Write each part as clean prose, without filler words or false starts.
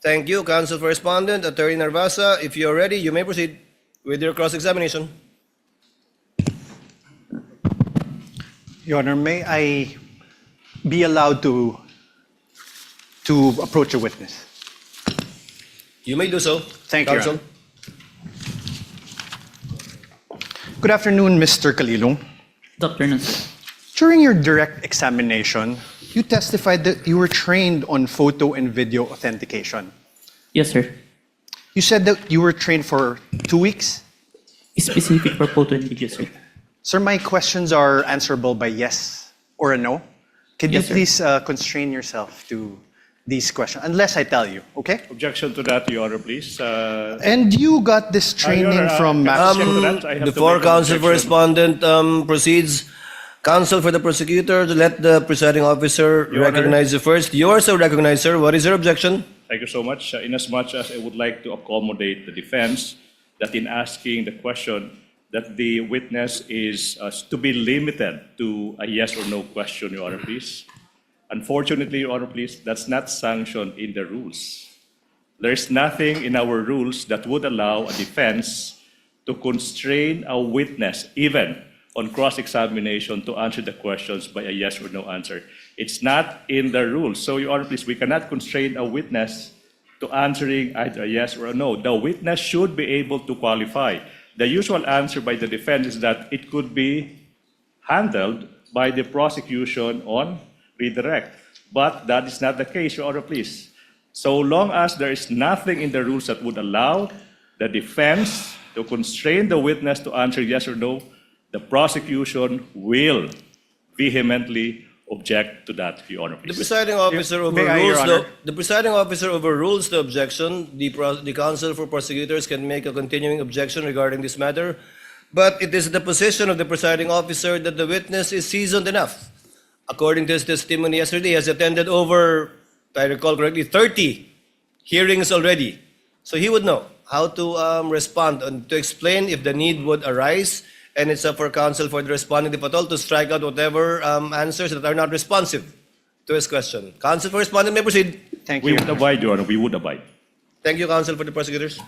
Thank you, Counsel for Respondent. Attorney Narvasa, if you're ready, you may proceed with your cross-examination. Your Honor, may I be allowed to approach a witness? You may do so. Thank you, Your Counsel. Good afternoon, Mr. Kalilong. Good afternoon, sir. During your direct examination, you testified that you were trained on photo and video authentication. Yes, sir. You said that you were trained for 2 weeks? Specific for photo and video, sir. Sir, my questions are answerable by yes or a no. Can you Yes, sir. please constrain yourself to these questions, unless I tell you, okay? Objection to that, Your Honor, please. And you got this training Honor, from can I Max. check to that? I have to Before make an Counsel for objection. Respondent proceeds, Counsel for the prosecutor to let the presiding officer Your Honor. recognize you first. You are so recognized, sir. What is your objection? Thank you so much. Inasmuch as I would like to accommodate the defense that in asking the question that the witness is to be limited to a yes or no question, Your Honor, please. Unfortunately, Your Honor, please, that's not sanctioned in the rules. There's nothing in our rules that would allow a defense to constrain a witness, even on cross-examination, to answer the questions by a yes or no answer. It's not in the rules. So, Your Honor, please, we cannot constrain a witness to answering either a yes or a no. The witness should be able to qualify. The usual answer by the defense is that it could be handled by the prosecution on redirect. But that is not the case, Your Honor, please. So long as there is nothing in the rules that would allow the defense to constrain the witness to answer yes or no, the prosecution will vehemently object to that, Your Honor, The please. presiding officer May I, Your overrules Honor? the presiding officer overrules the objection. The counsel for prosecutors can make a continuing objection regarding this matter, but it is the position of the presiding officer that the witness is seasoned enough. According to his testimony yesterday, he has attended over, if I recall correctly, 30 hearings already. So he would know how to respond and to explain if the need would arise. And it's up for counsel for the responding, if at all, to strike out whatever answers that are not responsive to his question. Counsel for respondent may proceed. Thank We you. would abide, Your Honor, we would abide. Thank you, counsel for the prosecutors.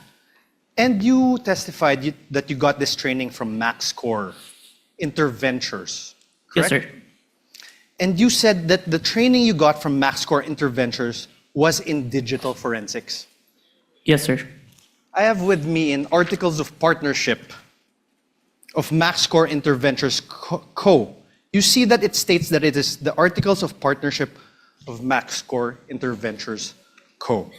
And you testified that you got this training from MaxCore Interventures, Yes, correct? sir. And you said that the training you got from MaxCore Interventures was in digital forensics. Yes, sir. I have with me in Articles of Partnership of MaxCore Interventures Co. You see that it states that it is the Articles of Partnership of MaxCore Interventures Co.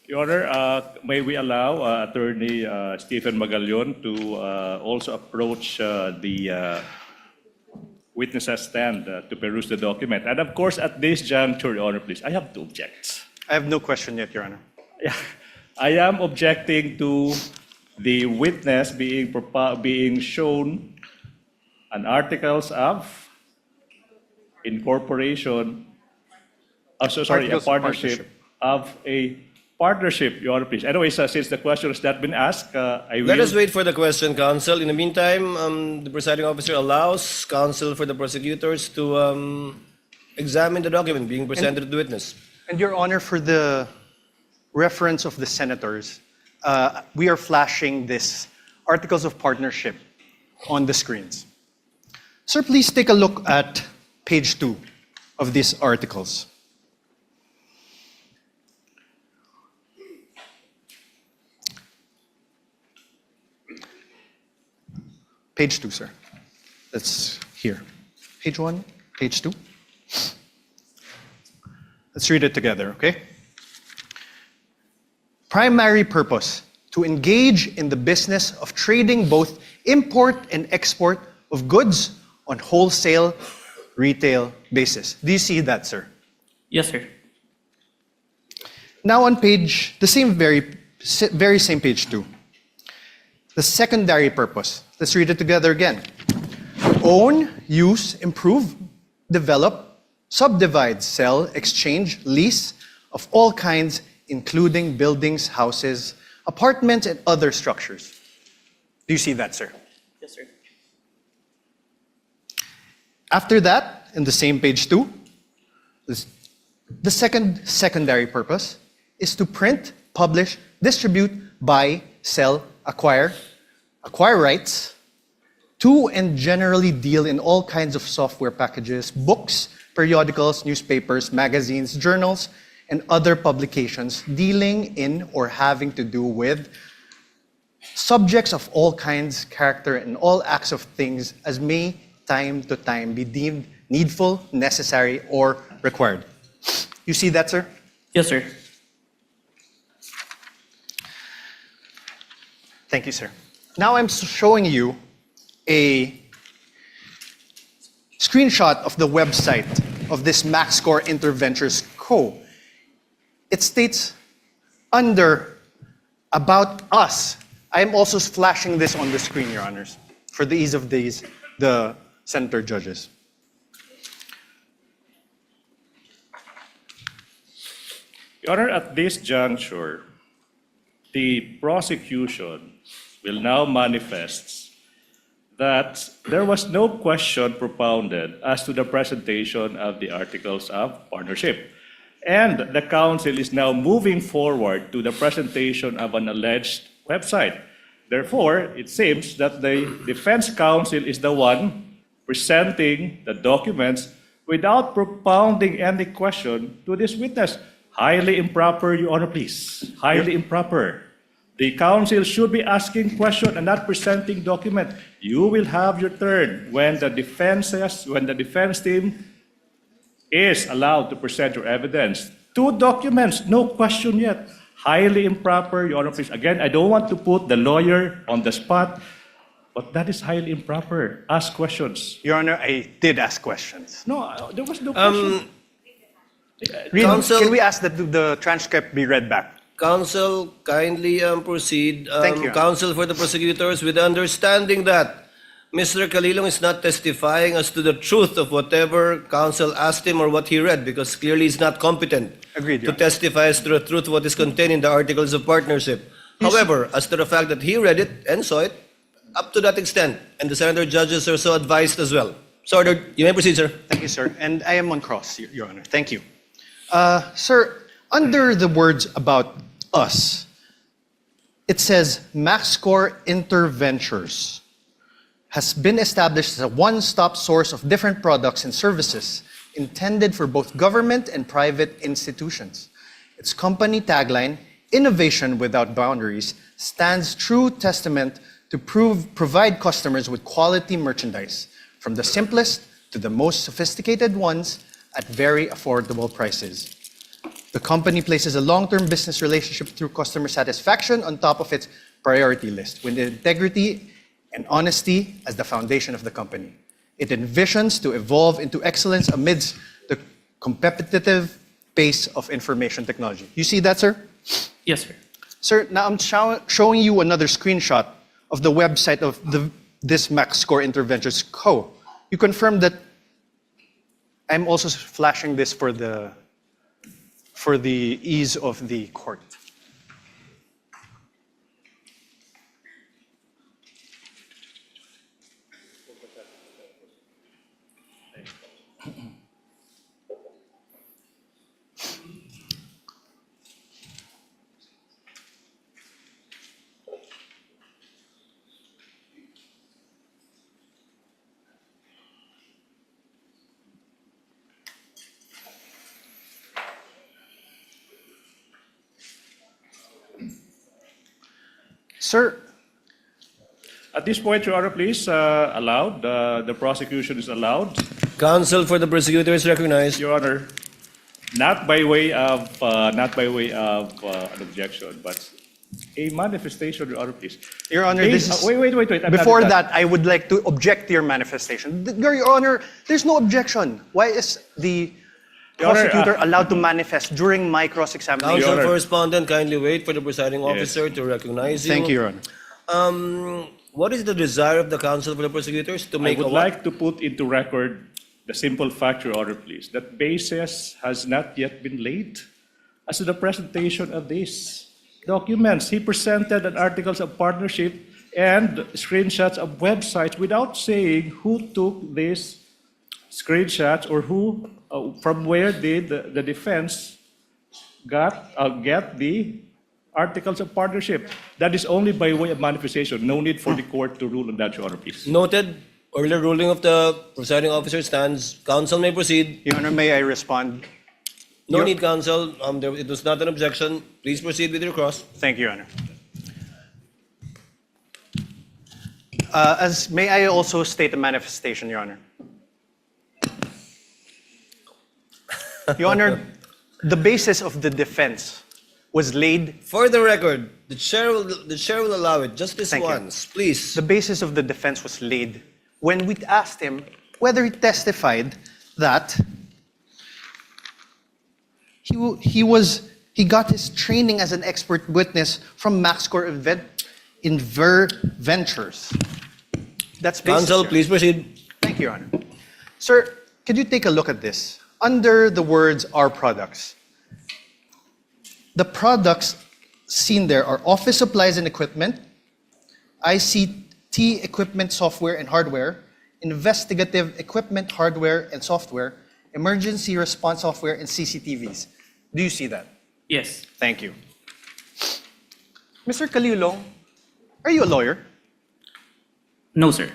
Your Honor, may we allow Attorney Stephen Magallaon to also approach the witness stand to peruse the document. And of course, at this juncture, Your Honor, please, I have to object. I have no question yet, Your Honor. Yeah, I am objecting to the witness being shown an articles of incorporation, a Articles of partnership of a partnership, Your Honor, please. Anyways, since the question has not been asked, I will... Let us wait for the question, counsel. In the meantime, the presiding officer allows counsel for the prosecutors to examine the document being presented to the witness. And Your Honor, for the reference of the senators, we are flashing this Articles of Partnership on the screens. Sir, please take a look at page 2 of these articles. Page 2, sir. That's here. Page 1, page 2. Let's read it together, okay? Primary purpose, to engage in the business of trading both import and export of goods on wholesale, retail basis. Do you see that, sir? Yes, sir. Now on page, the same very same page 2. The secondary purpose. Let's read it together again. Own, use, improve, develop, subdivide, sell, exchange, lease of all kinds, including buildings, houses, apartments, and other structures. Do you see that, sir? Yes, sir. After that, in the same page 2, the secondary purpose, is to print, publish, distribute, buy, sell, acquire rights, to and generally deal in all kinds of software packages, books, periodicals, newspapers, magazines, journals, and other publications dealing in or having to do with subjects of all kinds, character, and all acts of things as may time to time be deemed needful, necessary, or required. You see that, sir? Yes, sir. Thank you, sir. Now I'm showing you a screenshot of the website of this MaxScore Interventures Co. It states under About Us. I am also flashing this on the screen, Your Honors, for the ease of the senator judges. Your Honor, at this juncture, the prosecution will now manifest that there was no question propounded as to the presentation of the articles of partnership. And the counsel is now moving forward to the presentation of an alleged website. Therefore, it seems that the defense counsel is the one presenting the documents without propounding any question to this witness. Highly improper, Your Honor, please. Highly improper. The counsel should be asking question and not presenting document. You will have your turn when the defense team is allowed to present your evidence. 2 documents, no question yet. Highly improper, Your Honor, please. Again, I don't want to put the lawyer on the spot, but that is highly improper. Ask questions. Your Honor, I did ask questions. No, there was no question. Counsel- Can we ask that the transcript be read back? Counsel, kindly proceed. Thank you. Counsel for the prosecutors, with the understanding that Mr. Calilong is not testifying as to the truth of whatever counsel asked him or what he read, because clearly he's not competent Agreed, to Your Honor. testify as to the truth of what is contained in the articles of partnership. However, as to the fact that he read it and saw it, up to that extent, and the senator judges are so advised as well. So ordered. You may proceed, sir. Thank you, sir. And I am on cross, Your Honor. Thank you. Sir, under the words About Us, it says MaxScore Interventures has been established as a one-stop source of different products and services intended for both government and private institutions. Its company tagline, Innovation Without Boundaries, stands true testament to provide customers with quality merchandise, from the simplest to the most sophisticated ones at very affordable prices. The company places a long-term business relationship through customer satisfaction on top of its priority list, with integrity and honesty as the foundation of the company. It envisions to evolve into excellence amidst the competitive pace of information technology. You see that, sir? Yes, sir. Sir, now I'm showing you another screenshot of the website of this MaxScore Interventures Co. You confirm that I'm also flashing this for the ease of the court. Sir, At this point, Your Honor, please, allowed. The prosecution is allowed. Counsel for the prosecutor is recognized. Your Honor, not by way of an objection, but a manifestation, Your Honor, please. Your Honor, this is... Wait. I'm Before not done. that, I would like to object to your manifestation. Your Honor, there's no objection. Why is the Your Honor, prosecutor allowed to manifest during my cross-examination? Counsel Honor. for respondent, kindly wait for the presiding officer to recognize you. Thank you, Your Honor. What is the desire of the counsel for the prosecutors to I make would a like to put into record the simple fact, Your Honor, please, that basis has not yet been laid as to the presentation of these documents. He presented an articles of partnership and screenshots of websites without saying who took these screenshots or who, from where did the defense get the articles of partnership. That is only by way of manifestation. No need for the court to rule on that, Your Honor, please. Noted. Earlier ruling of the presiding officer stands. Counsel may proceed. Your Honor, may I respond? No Your- need, counsel. It was not an objection. Please proceed with your cross. Thank you, Your Honor. May I also state a manifestation, Your Honor? Your Honor, the basis of the defense was laid. For the record, the chair will allow it just this Thank you. once, please. The basis of the defense was laid when we asked him whether he testified that he got his training as an expert witness from MaxCore Ventures. That's basis, Counsel, Your Honor. please proceed. Thank you, Your Honor. Sir, could you take a look at this? Under the words "our products," the products seen there are office supplies and equipment, ICT equipment, software and hardware, investigative equipment, hardware and software, emergency response software, and CCTVs. Do you see that? Yes. Thank you. Mr. Calilong, are you a lawyer? No, sir.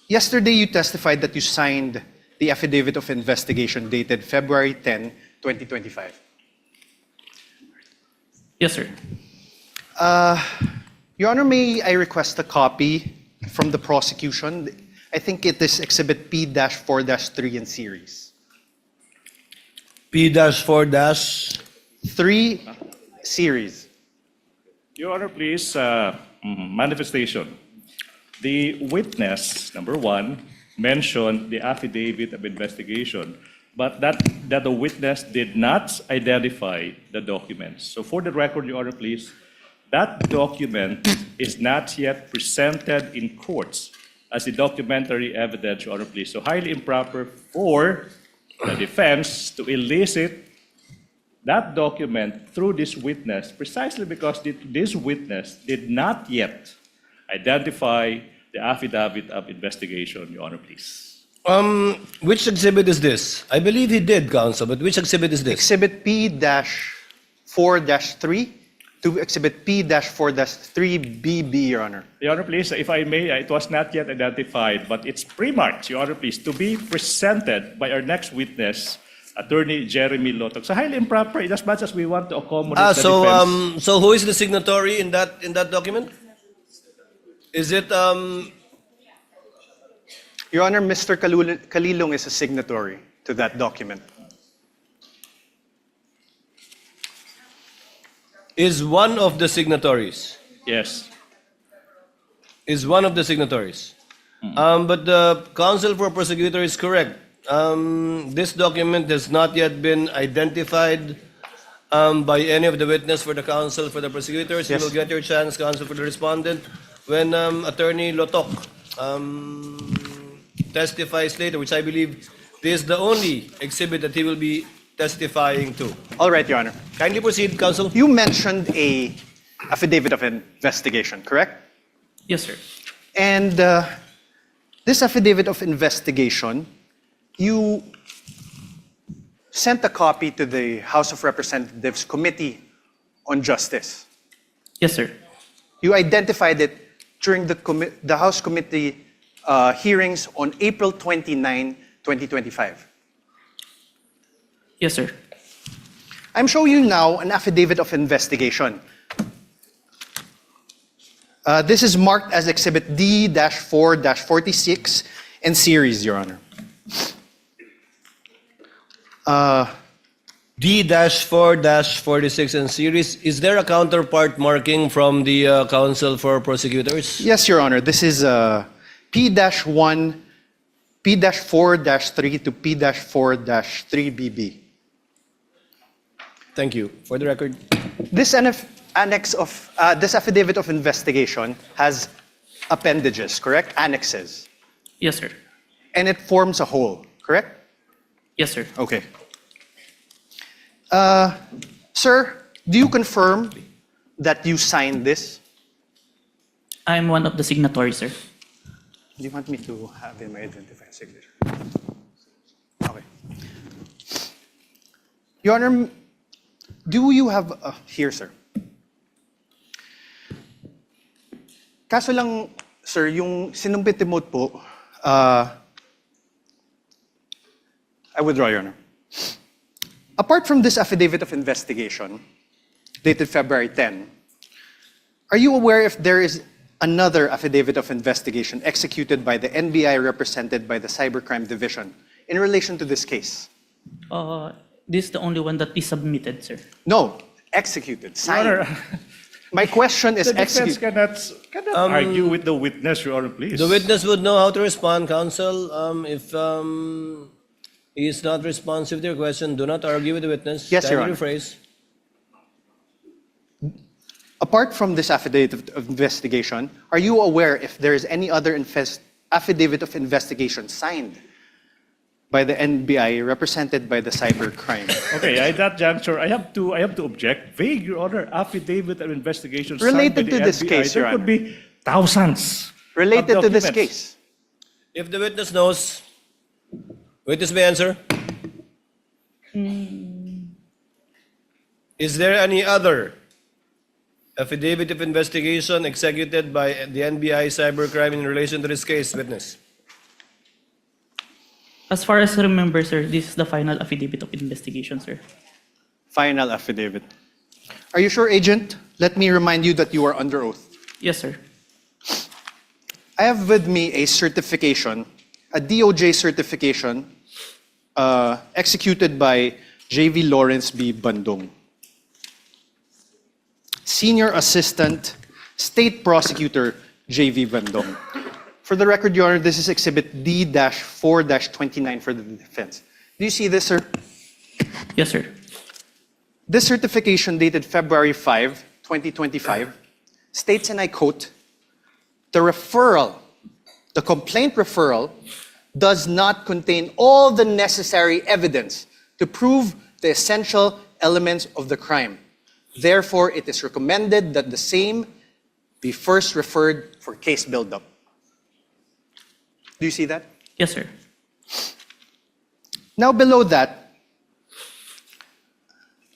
Yesterday, you testified that you signed the affidavit of investigation dated February 10, 2025. Yes, sir. Your Honor, may I request a copy from the prosecution? I think it is Exhibit P-4-3 in series. P-4- 3 series. Your Honor, please, manifestation. The witness, number one, mentioned the affidavit of investigation, but that the witness did not identify the documents. So for the record, Your Honor, please, that document is not yet presented in courts as a documentary evidence, Your Honor, please. So highly improper for the defense to elicit that document through this witness precisely because this witness did not yet identify the affidavit of investigation, Your Honor, please. Which exhibit is this? I believe he did, counsel, but which exhibit is this? Exhibit P-4-3 to Exhibit P-4-3BB, Your Honor. Your Honor, please, if I may, it was not yet identified, but it's pre-marked, Your Honor, please, to be presented by our next witness, Attorney Jeremy Lotok. So highly improper, in as much as we want to accommodate the defense. So who is the signatory in that document? Is it Your Honor, Mr. Calilong is a signatory to that document. is one of the signatories? Yes. Is one of the signatories. But the counsel for prosecutor is correct. This document has not yet been identified by any of the witness for the counsel for the prosecutors. Yes. You will get your chance, counsel for the respondent, when Attorney Lotok testifies later, which I believe this is the only exhibit that he will be testifying to. All right, Your Honor. Kindly proceed, counsel. You mentioned a affidavit of investigation, correct? Yes, sir. And this affidavit of investigation, you sent a copy to the House of Representatives Committee on Justice. Yes, sir. You identified it during the House Committee hearings on April 29, 2025. Yes, sir. I'm showing you now an affidavit of investigation. This is marked as Exhibit D-4-46 in series, Your Honor. D-4-46 and series. Is there a counterpart marking from the counsel for prosecutors? Yes, Your Honor. This is P-1, P-4-3 to P-4-3BB. Thank you. For the record. This annex of this affidavit of investigation has appendages, correct? Annexes. Yes, sir. And it forms a whole, correct? Yes, sir. Okay. Sir, do you confirm that you signed this? I'm one of the signatories, sir. Do you want me to have him identify signature? Okay. Your Honor, Do you have, here, sir. Kaso lang, sir, yung sinumpit emote po, I withdraw, Your Honor. Apart from this affidavit of investigation, dated February 10, are you aware if there is another affidavit of investigation executed by the NBI represented by the Cybercrime Division in relation to this case? This is the only one that is submitted, sir. No, executed, signed. Your Honor, My question is the defense executed. cannot argue with the witness, Your Honor, please. The witness would know how to respond, counsel. If he is not responsive to your question, do not argue with the witness. Yes, Your Kindly Honor. rephrase. Apart from this affidavit of investigation, are you aware if there is any other affidavit of investigation signed by the NBI represented by the cybercrime? Okay, at that juncture, I have to object. Vague, Your Honor, affidavit of investigation Related signed by to the this NBI. case, Your There could Honor. be thousands Related of to this documents. case. If the witness knows, witness may answer. Is there any other affidavit of investigation executed by the NBI cybercrime in relation to this case, witness? As far as I remember, sir, this is the final affidavit of investigation, sir. Final affidavit. Are you sure, Agent? Let me remind you that you are under oath. Yes, sir. I have with me a certification, a DOJ certification, executed by J.V. Lawrence B. Bandung, Senior Assistant State Prosecutor J.V. Bandung. For the record, Your Honor, this is Exhibit D-4-29 for the defense. Do you see this, sir? Yes, sir. This certification dated February 5, 2025, states, and I quote, the complaint referral does not contain all the necessary evidence to prove the essential elements of the crime. Therefore, it is recommended that the same be first referred for case buildup. Do you see that? Yes, sir. Now below that,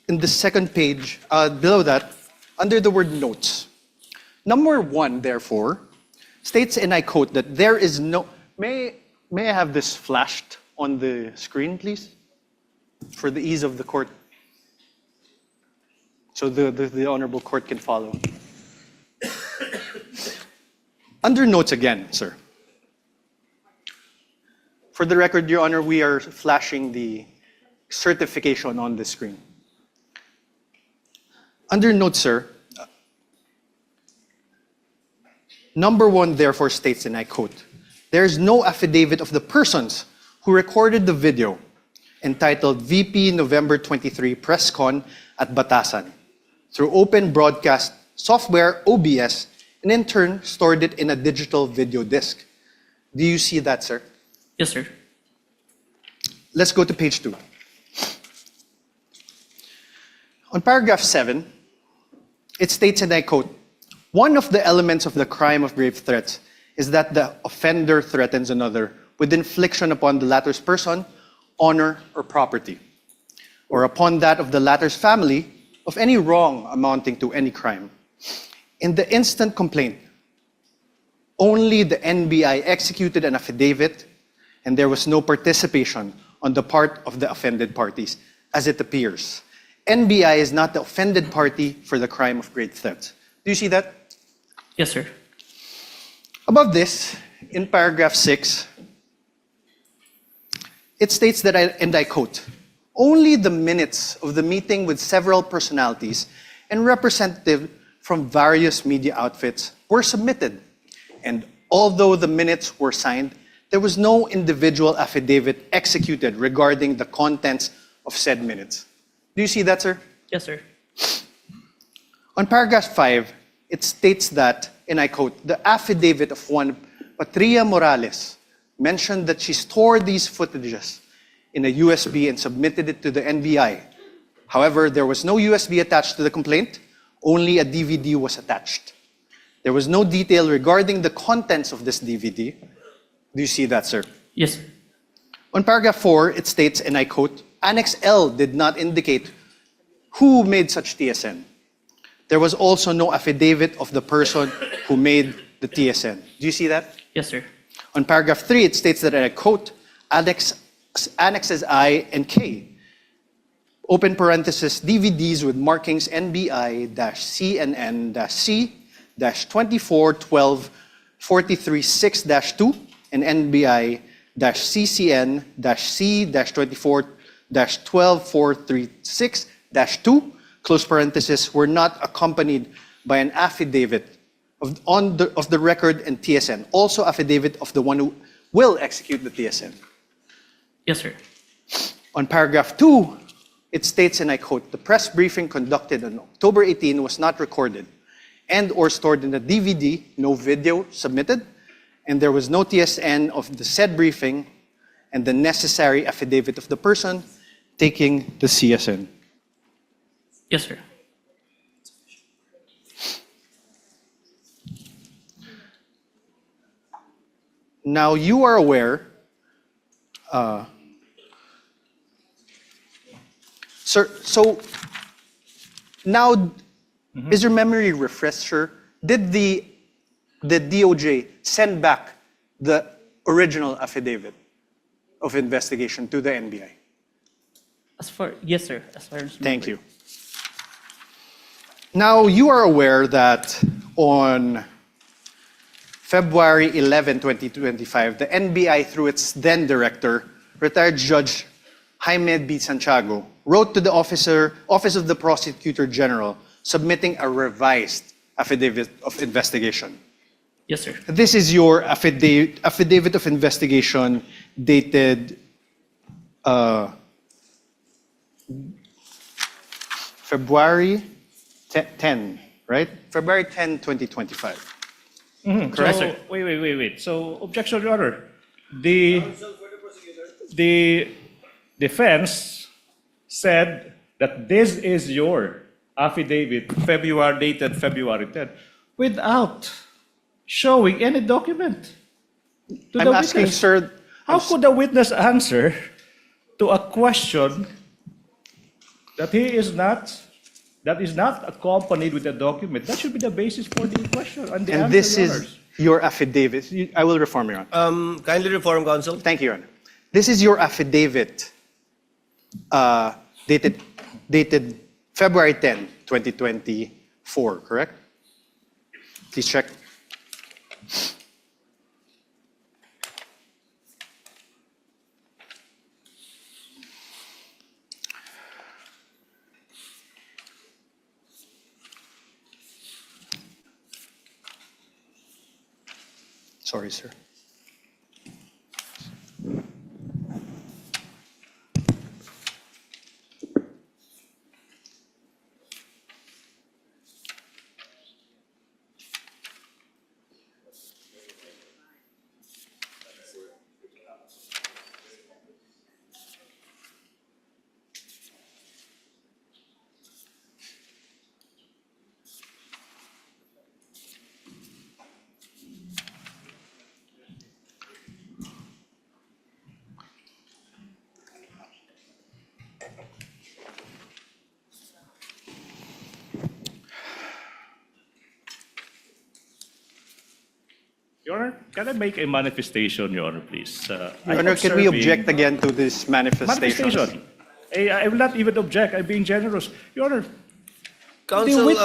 in the second page, below that, under the word notes, number 1, therefore, states, and I quote, that there is no... May I have this flashed on the screen, please? For the ease of the court. So the Honorable Court can follow. Under notes again, sir. For the record, Your Honor, we are flashing the certification on the screen. Under notes, sir, number 1 therefore states, and I quote, there is no affidavit of the persons who recorded the video entitled VP November 23 Press Con at Batasan through open broadcast software OBS and in turn stored it in a digital video disc. Do you see that, sir? Yes, sir. Let's go to page 2. On paragraph 7, it states, and I quote, one of the elements of the crime of grave threats is that the offender threatens another with infliction upon the latter's person, honor, or property, or upon that of the latter's family of any wrong amounting to any crime. In the instant complaint, only the NBI executed an affidavit and there was no participation on the part of the offended parties, as it appears. NBI is not the offended party for the crime of grave threats. Do you see that? Yes, sir. Above this, in paragraph 6, it states that, and I quote, only the minutes of the meeting with several personalities and representatives from various media outfits were submitted. And although the minutes were signed, there was no individual affidavit executed regarding the contents of said minutes. Do you see that, sir? Yes, sir. On paragraph 5, it states that, and I quote, the affidavit of one Patria Morales mentioned that she stored these footages in a USB and submitted it to the NBI. However, there was no USB attached to the complaint, only a DVD was attached. There was no detail regarding the contents of this DVD. Do you see that, sir? Yes. On paragraph 4, it states, and I quote, Annex L did not indicate who made such TSN. There was also no affidavit of the person who made the TSN. Do you see that? Yes, sir. On paragraph 3, it states that, and I quote, Annexes I and K, open parenthesis, DVDs with markings NBI-CNN-C-2412-43-6-2 and NBI-CCN-C-2412-436-2, close parenthesis, were not accompanied by an affidavit of the record and TSN, also affidavit of the one who will execute the TSN. Yes, sir. On paragraph 2, it states, and I quote, the press briefing conducted on October 18 was not recorded and or stored in the DVD, no video submitted, and there was no TSN of the said briefing and the necessary affidavit of the person taking the CSN. Yes, sir. Now you are aware, sir, so now is your memory refresher? Did the DOJ send back the original affidavit of investigation to the NBI? Yes, sir. As far as Thank you. Now, you are aware that on February 11, 2025, the NBI, through its then director, retired Judge Jaime B. Santiago, wrote to the Office of the Prosecutor General submitting a revised affidavit of investigation. Yes, sir. This is your affidavit of investigation dated February 10, right? February 10, 2025. Correct? So, wait. So, objection, Your Honor. The defense said that this is your affidavit, dated February 10, without showing any document to I'm the asking, witness. sir, How could the witness answer to a question that is not accompanied with a document? That should be the basis for the question and the and answer, this Your is Honors. your affidavit. I will reform, Your Honor. Kindly reform, counsel. Thank you, Your Honor. This is your affidavit dated February 10, 2024, correct? Please check. Sorry, sir. Your Honor, can I make a manifestation, Your Honor, please? Your Honor, can we object again to this manifestation? Manifestation. I will not even object. I'm being generous. Your Honor, Counsel, wit-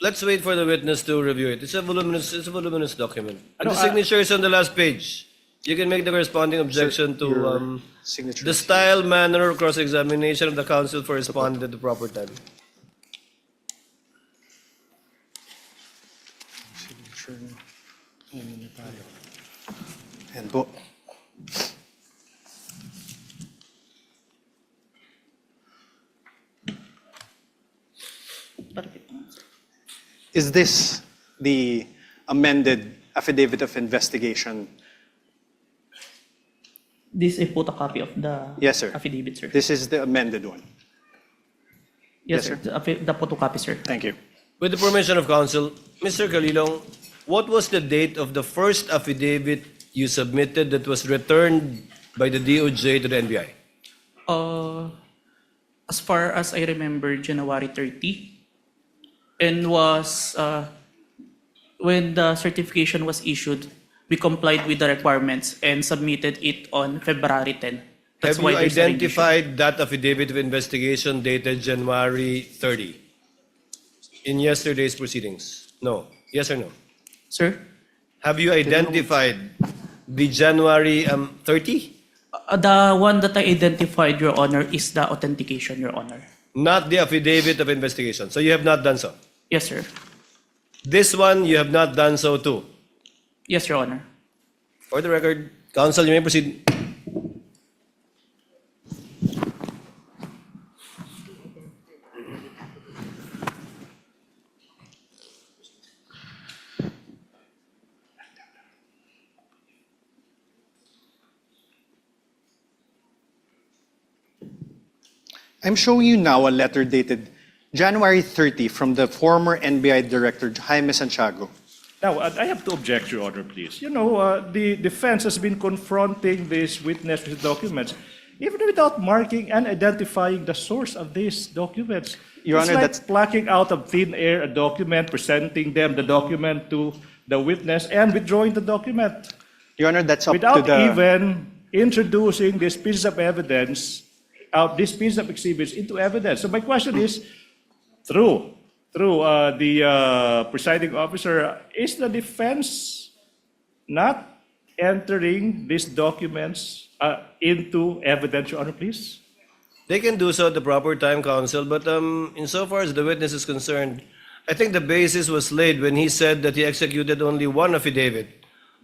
let's wait for the witness to review it. It's a voluminous document. And No, the signature is on the last page. You can make the corresponding objection to your signature the is style, manner, or cross-examination of the counsel for responding at the proper time. And po. Is this the amended affidavit of investigation? This is a photocopy of the Yes, sir. affidavit, sir. This is the amended one. Yes, yes, sir. The photocopy, sir. Thank you. With the permission of counsel, Mr. Calilong, what was the date of the first affidavit you submitted that was returned by the DOJ to the NBI? As far as I remember, January 30, and was when the certification was issued, we complied with the requirements and submitted it on February 10. That's Have why you there's a revision. identified that affidavit of investigation dated January 30 in yesterday's proceedings? No. Yes or no? Sir? Have you identified the January 30? The one that I identified, Your Honor, is the authentication, Your Honor. Not the affidavit of investigation. So you have not done so. Yes, sir. This one, you have not done so too. Yes, Your Honor. For the record, counsel, you may proceed. I'm showing you now a letter dated January 30 from the former NBI Director Jaime Santiago. Now, I have to object, Your Honor, please. You know, the defense has been confronting this witness with documents, even without marking and identifying the source of these documents. Your It's Honor, like that's- plucking out of thin air a document, presenting them the document to the witness, and withdrawing the document Your Honor, that's up to without the... even introducing this piece of evidence, this piece of exhibits into evidence. So my question is, through the presiding officer, is the defense not entering these documents into evidence, Your Honor, please? They can do so at the proper time, counsel, but insofar as the witness is concerned, I think the basis was laid when he said that he executed only one affidavit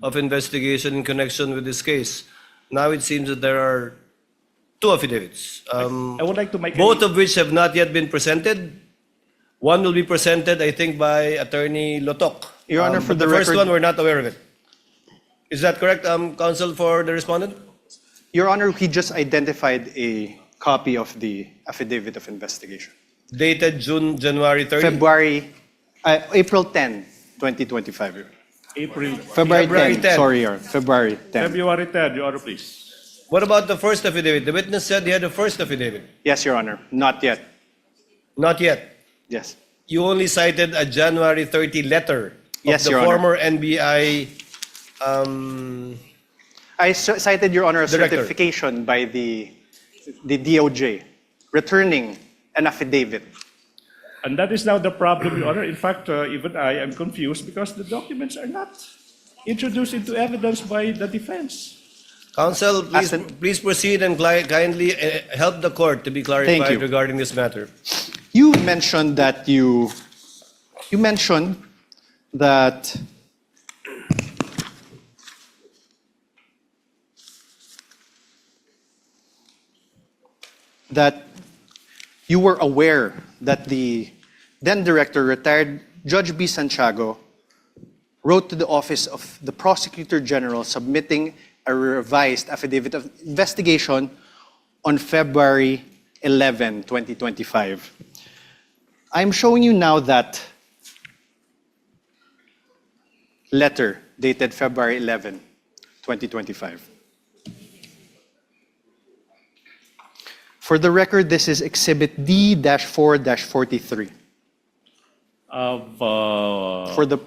of investigation in connection with this case. Now it seems that there are two affidavits, I would like to make both of which have not yet been presented. One will be presented, I think, by Attorney Lotok. Your Honor, for But the first record- one, we're not aware of it. Is that correct, counsel, for the respondent? Your Honor, he just identified a copy of the affidavit of investigation. Dated January 30? April 10, 2025. Your Honor. April, February February 10, 10. sorry, Your Honor. February 10. February 10, Your Honor, please. What about the first affidavit? The witness said he had a first affidavit. Yes, Your Honor. Not yet. Not yet. Yes. You only cited a January 30 letter of Yes, the Your Honor. former NBI I cited, Your Honor, a Director. certification by the DOJ returning an affidavit. And that is now the problem, Your Honor. In fact, even I am confused because the documents are not introduced into evidence by the defense. counsel. Please, As an- please proceed and kindly help the court to be clarified you. regarding this matter. You mentioned that that you were aware that the then director, retired Judge B. Santiago, wrote to the office of the Prosecutor General submitting a revised affidavit of investigation on February 11, 2025. I'm showing you now that letter dated February 11, 2025. For the record, this is Exhibit D-4-43 for the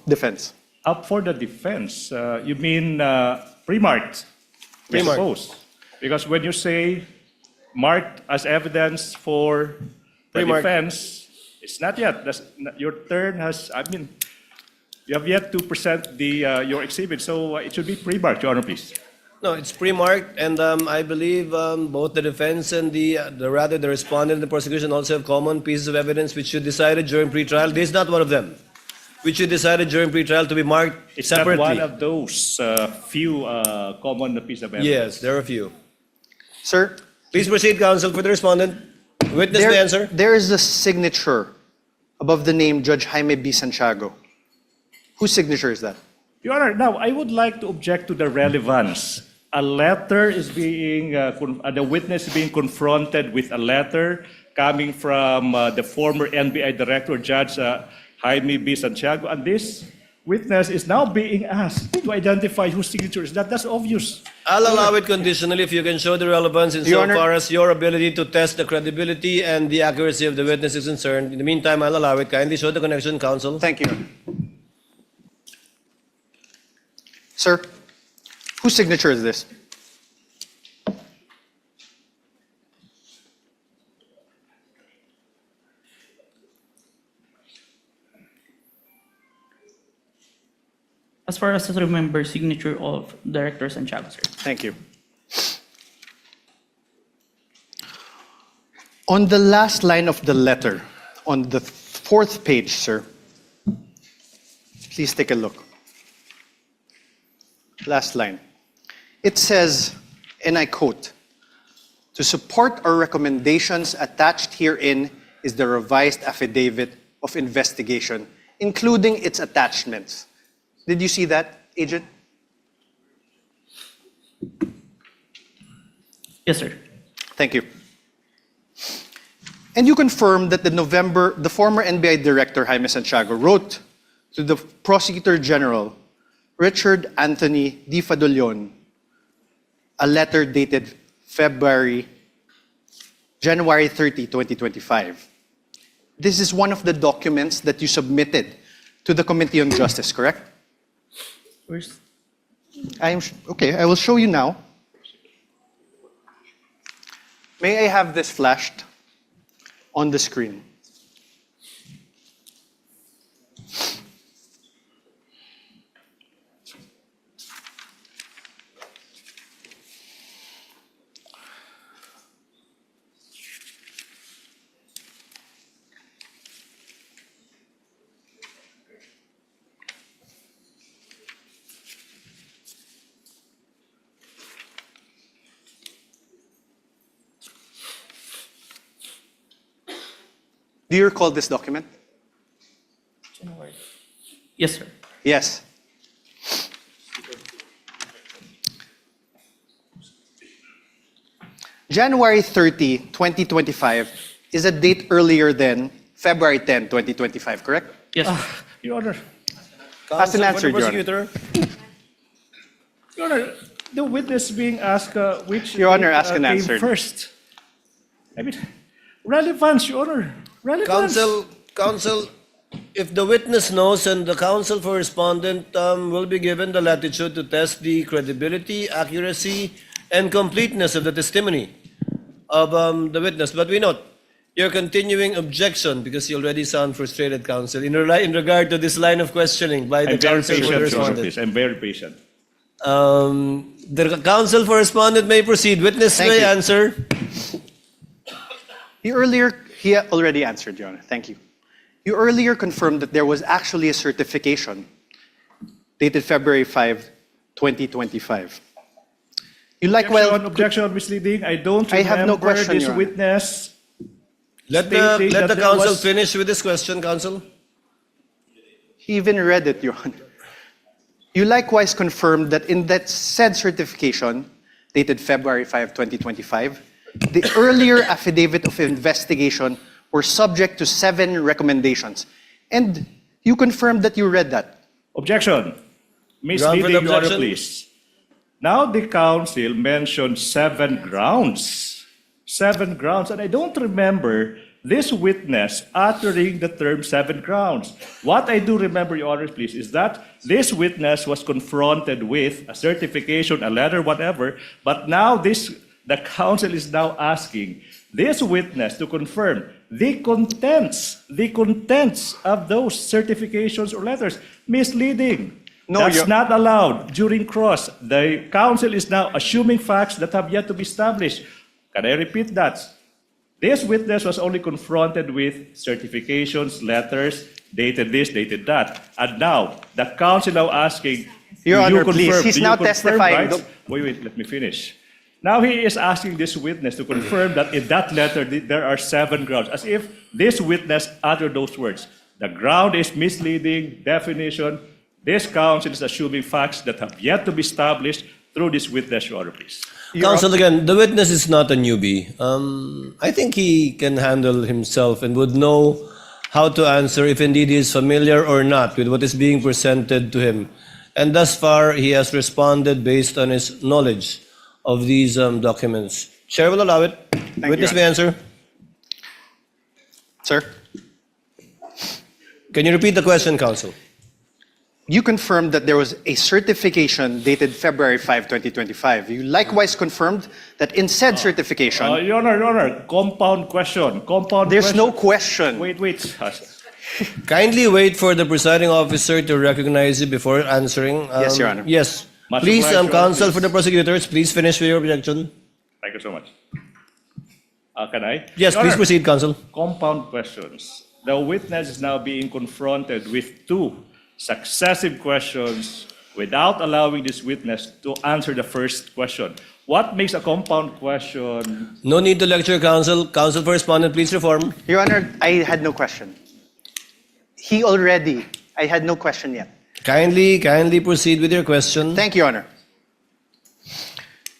defense. Up for the defense, you mean pre-marked? I Pre-marked. suppose. Because when you say marked as evidence for the Pre-marked. defense, it's not yet. Your turn has, you have yet to present your exhibit, so it should be pre-marked, Your Honor, please. No, it's pre-marked, and I believe both the defense and the respondent and the prosecution also have common pieces of evidence which you decided during pre-trial. This is not one of them, which you decided during pre-trial to be marked It's separately. not one of those few common pieces of evidence. Yes, there are a few. Sir, Please proceed, counsel, for the respondent. Witness may answer. there is a signature above the name Judge Jaime B. Santiago. Whose signature is that? Your Honor, now I would like to object to the relevance. A letter is being, the witness is being confronted with a letter coming from the former NBI Director, Judge Jaime B. Santiago, and this witness is now being asked to identify whose signature is that. That's obvious. I'll allow it conditionally if you can show the relevance Your Honor- insofar as your ability to test the credibility and the accuracy of the witness is concerned. In the meantime, I'll allow it. Kindly show the connection, counsel. Thank you. Sir, whose signature is this? As far as I remember, signature of Director Santiago, sir. Thank you. On the last line of the letter, on the fourth page, sir, please take a look. Last line. It says, and I quote, "To support our recommendations attached herein is the revised affidavit of investigation, including its attachments." Did you see that, Agent? Yes, sir. Thank you. And you confirm that the former NBI Director, Jaime Santiago, wrote to the Prosecutor General, Richard Anthony D. Fadulion, a letter dated January 30, 2025. This is one of the documents that you submitted to the Committee on Justice, correct? Where's Okay, I will show you now. May I have this flashed on the screen? Do you recall this document? Yes, sir. Yes. January 30, 2025 is a date earlier than February 10, 2025, correct? Yes, sir. Your Honor, Ask an Counsel for answer, the Your Honor. prosecutor. Your Honor, the witness being asked which Your Honor, ask an came answer. first. I mean, relevance, Your Honor. Relevance. Counsel, if the witness knows and the counsel for respondent will be given the latitude to test the credibility, accuracy, and completeness of the testimony of the witness. But we note your continuing objection, because you already sound frustrated, counsel, in regard to this line of questioning by the I'm very counsel for the patient, Your Honor, respondent. please. I'm very patient. The counsel for respondent may proceed. Witness Thank may you. answer. He already answered, Your Honor. Thank you. You earlier confirmed that there was actually a certification dated February 5, 2025. You likewise, Objection on misleading. I don't I have no remember question, this Your Honor. witness. Let stating the that there counsel was- finish with this question, counsel. he even read it, Your Honor. You likewise confirmed that in that said certification, dated February 5, 2025, the earlier affidavit of investigation were subject to 7 recommendations. And you confirmed that you read that. Objection. Misleading, the Your Honor, objection? please. Now the counsel mentioned 7 grounds. 7 grounds. And I don't remember this witness uttering the term 7 grounds. What I do remember, Your Honor, please, is that this witness was confronted with a certification, a letter, whatever, but now the counsel is now asking this witness to confirm the contents of those certifications or letters. Misleading. No, That's Your- not allowed during cross. The counsel is now assuming facts that have yet to be established. Can I repeat that? This witness was only confronted with certifications, letters, dated this, dated that. And now, the counsel now asking, Your do you Honor, please. confirm- He's do you now confirm, testifying. right? Wait, let me finish. Now he is asking this witness to confirm that in that letter there are 7 grounds, as if this witness uttered those words. The ground is misleading, definition. This counsel is assuming facts that have yet to be established through this witness, Your Honor, please. Counsel, again, the witness is not a newbie. I think he can handle himself and would know how to answer if indeed he is familiar or not with what is being presented to him. And thus far, he has responded based on his knowledge of these documents. Chair will allow it. Witness you, may answer. Sir, Can you repeat the question, counsel? you confirmed that there was a certification dated February 5, 2025. You likewise confirmed that in said certification, Your Honor, compound question. there's no question. Wait. Kindly wait for the presiding officer to recognize you before answering. Yes, Your Honor. Yes. Much Please, obliged, Your Honor, counsel please. for the prosecutors, please finish with your objection. Thank you so much. Can I? Yes, Your please Honor, proceed, counsel. compound questions. The witness is now being confronted with two successive questions without allowing this witness to answer the first question. What makes a compound question? No need to lecture, counsel. Counsel for respondent, please reform. Your Honor, I had no question. I had no question yet. Kindly proceed with your question. Thank you, Your Honor.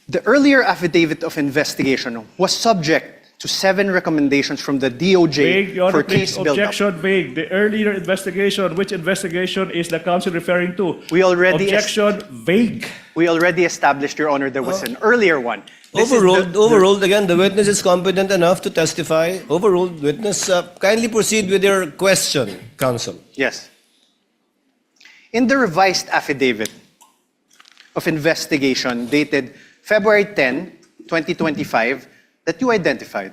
The earlier affidavit of investigation was subject to 7 recommendations from the DOJ Vague, Your Honor, for please, case build-up. objection vague. The earlier investigation, which investigation is the counsel referring to? We already Objection vague. We already established, Your Honor, there was an earlier one. This is Overruled again. The witness is competent enough to testify. Overruled. Witness, kindly proceed with your question, counsel. Yes. In the revised affidavit of investigation dated February 10, 2025, that you identified,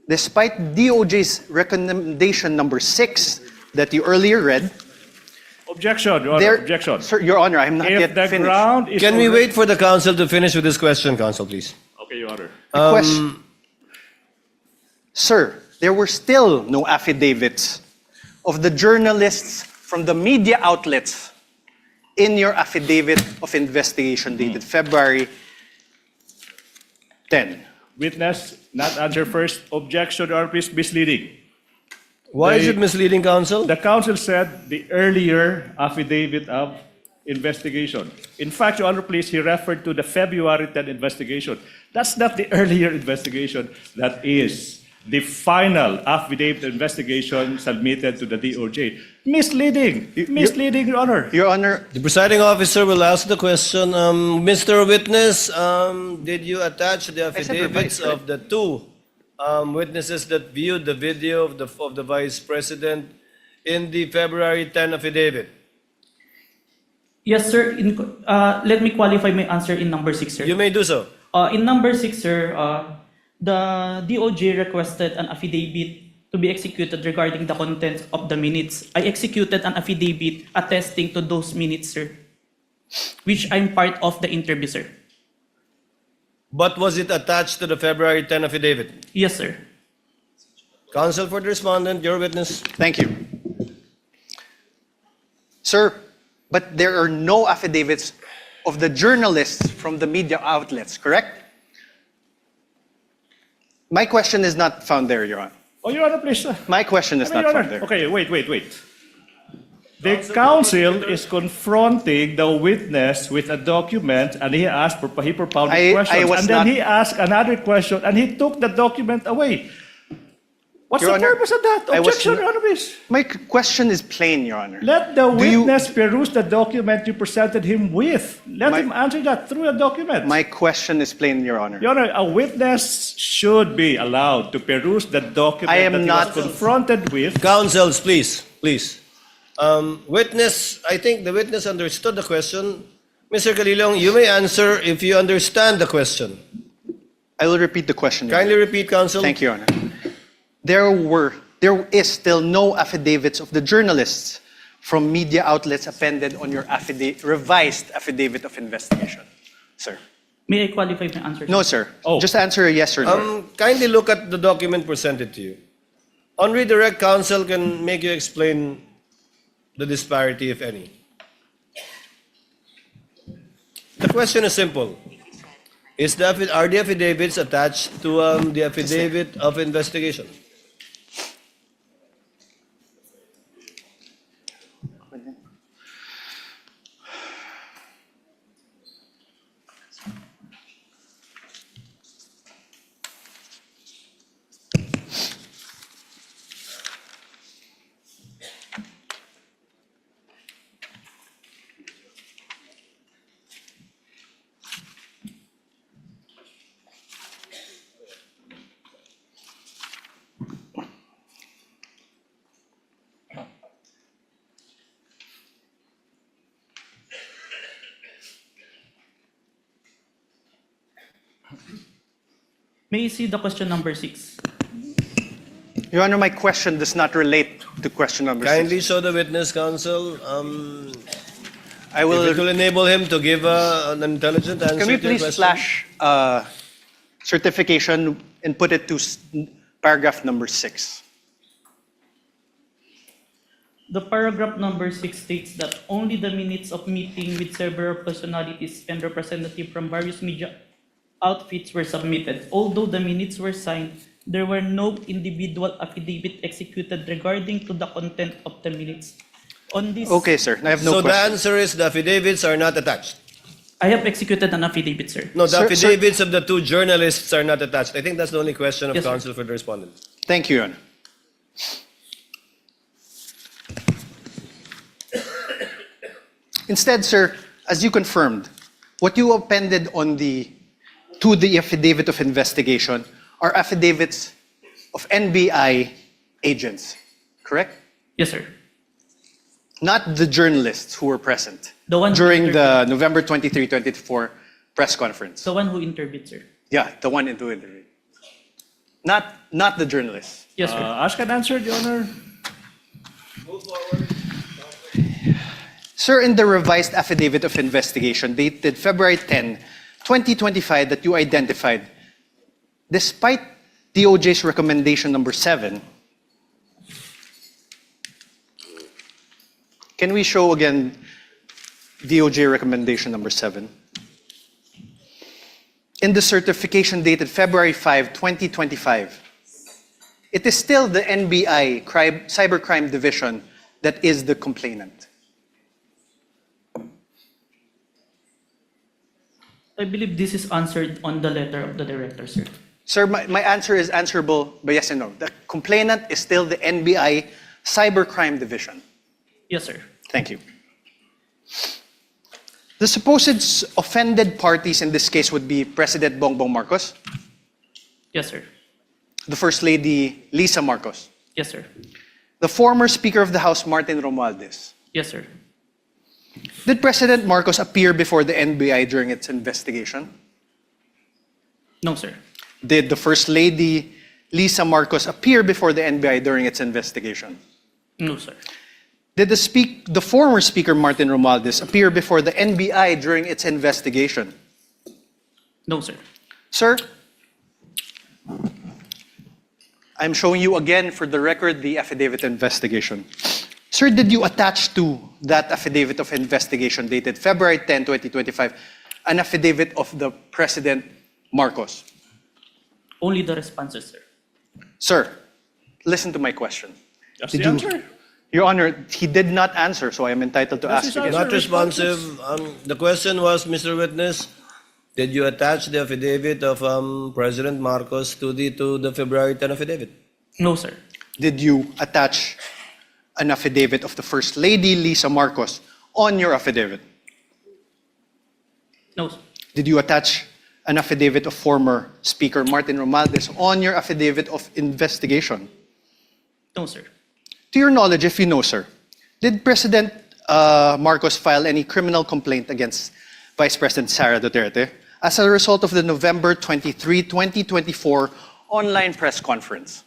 despite DOJ's recommendation number 6 that you earlier read, Objection, Your Honor, objection. Sir, Your Honor, I'm not If yet the finished. ground is Can we already- wait for the counsel to finish with this question, counsel, please? Okay, Your Honor. The question, sir, there were still no affidavits of the journalists from the media outlets in your affidavit of investigation dated February 10. Witness, not answer first. Objection, Your Honor, please, misleading. Why is it misleading, counsel? The counsel said the earlier affidavit of investigation. In fact, Your Honor, please, he referred to the February 10 investigation. That's not the earlier investigation. That is the final affidavit investigation submitted to the DOJ. Misleading. Misleading, Your Honor. Your Honor, The presiding officer will ask the question. Mr. Witness, did you attach the affidavits revised, right? of the two witnesses that viewed the video of the vice president in the February 10 affidavit? Yes, sir. Let me qualify my answer in number 6, sir. You may do so. In number 6, sir, the DOJ requested an affidavit to be executed regarding the contents of the minutes. I executed an affidavit attesting to those minutes, sir, which I'm part of the interview, sir. But was it attached to the February 10 affidavit? Yes, sir. Counsel for the respondent, your witness. thank you. Sir, but there are no affidavits of the journalists from the media outlets, correct? My question is not found there, Your Honor. Oh, Your Honor, please. My question is I mean, not Your found Honor, there. okay, wait. The counsel is confronting the witness with a document, and he propounded I questions, was and then not- he asked another question, and he took the document away. What's Your the Honor, purpose of that? I was Objection, not- Your Honor, please. My question is plain, Your Honor. Let the Do you- witness peruse the document you presented him with. Let My- him answer that through a document. My question is plain, Your Honor. Your Honor, a witness should be allowed to peruse the document I am that he not- was confronted with. Counsels, please. Witness, I think the witness understood the question. Mr. Calilong, you may answer if you understand the question. I will repeat the question, Your Kindly Honor. repeat, counsel. Thank you, Your Honor. There is still no affidavits of the journalists from media outlets appended on your revised affidavit of investigation, sir. May I qualify my answer, sir? No, sir. Oh. Just answer a yes or no. Kindly look at the document presented to you. On redirect, counsel can make you explain the disparity, if any. The question is simple. Are the affidavits attached to the affidavit of investigation? May I see the question number 6? Your Honor, my question does not relate to question number Kindly 6. show the witness, counsel. I If will. it will enable him to give an intelligent answer Can we to your please question. flash certification and put it to paragraph number 6? The paragraph number 6 states that only the minutes of meeting with several personalities and representatives from various media outfits were submitted. Although the minutes were signed, there were no individual affidavit executed regarding to the content of the minutes. On this, Okay, sir. I have no So the question. answer is the affidavits are not attached. I have executed an affidavit, sir. No, the Sir- affidavits of the two journalists are not attached. I think that's the only question of Yes, sir. counsel for the respondent. Thank you, Your Honor. Instead, sir, as you confirmed, what you appended to the affidavit of investigation are affidavits of NBI agents, correct? Yes, sir. Not the journalists who were present The one who during the November 23, 2024 press conference. The one who interviewed, sir. Yeah, the one in the interview. Not the journalists. Yes, sir. Ask and answer, Your Honor. Sir, in the revised affidavit of investigation dated February 10, 2025 that you identified, despite DOJ's recommendation number 7, can we show again DOJ recommendation number 7? In the certification dated February 5, 2025, it is still the NBI Cybercrime Division that is the complainant. I believe this is answered on the letter of the director, sir. Sir, my answer is answerable by yes and no. The complainant is still the NBI Cybercrime Division. Yes, sir. Thank you. The supposed offended parties in this case would be President Bongbong Marcos, Yes, sir. the First Lady Lisa Marcos, Yes, sir. the former Speaker of the House Martin Romualdez. Yes, sir. Did President Marcos appear before the NBI during its investigation? No, sir. Did the First Lady Lisa Marcos appear before the NBI during its investigation? No, sir. Did the former Speaker Martin Romualdez appear before the NBI during its investigation? No, sir. Sir, I'm showing you again for the record the affidavit investigation. Sir, did you attach to that affidavit of investigation dated February 10, 2025, an affidavit of the President Marcos? Only the responses, sir. Sir, listen to my question. That's Did the you- answer. Your Honor, he did not answer, so I am entitled to That's ask his again. answer. Not responsive. The question was, Mr. Witness, did you attach the affidavit of President Marcos to the February 10 affidavit? No, sir. Did you attach an affidavit of the First Lady Lisa Marcos on your affidavit? No, sir. Did you attach an affidavit of former Speaker Martin Romualdez on your affidavit of investigation? No, sir. To your knowledge, if you know, sir, did President Marcos file any criminal complaint against Vice President Sara Duterte as a result of the November 23, 2024 online press conference?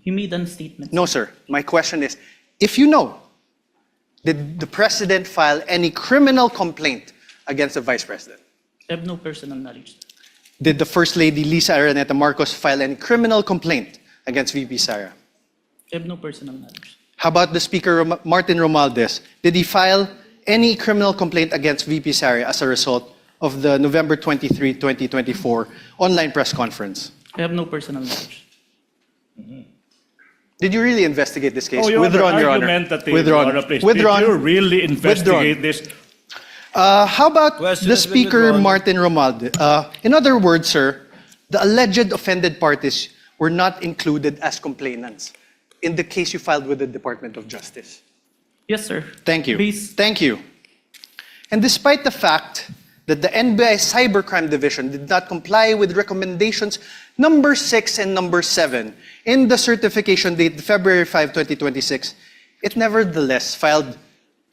He made a statement. No, sir. My question is, if you know, did the President file any criminal complaint against the Vice President? I have no personal knowledge. Did the First Lady Lisa Araneta Marcos file any criminal complaint against VP Sara? I have no personal knowledge. How about the Speaker Martin Romualdez? Did he file any criminal complaint against VP Sara as a result of the November 23, 2024 online press conference? I have no personal knowledge. Did you really investigate this case? Oh, Your Withdrawn, Honor, Your Honor. argumentative, Withdrawn. Your Honor, please. Withdrawn. Did you really investigate this? How about Question the has been Speaker withdrawn. Martin Romualdez? In other words, sir, the alleged offended parties were not included as complainants in the case you filed with the Department of Justice. Yes, sir. Thank you. Based, Thank you. And despite the fact that the NBI Cybercrime Division did not comply with recommendations number 6 and number 7 in the certification date February 5, 2026, it nevertheless filed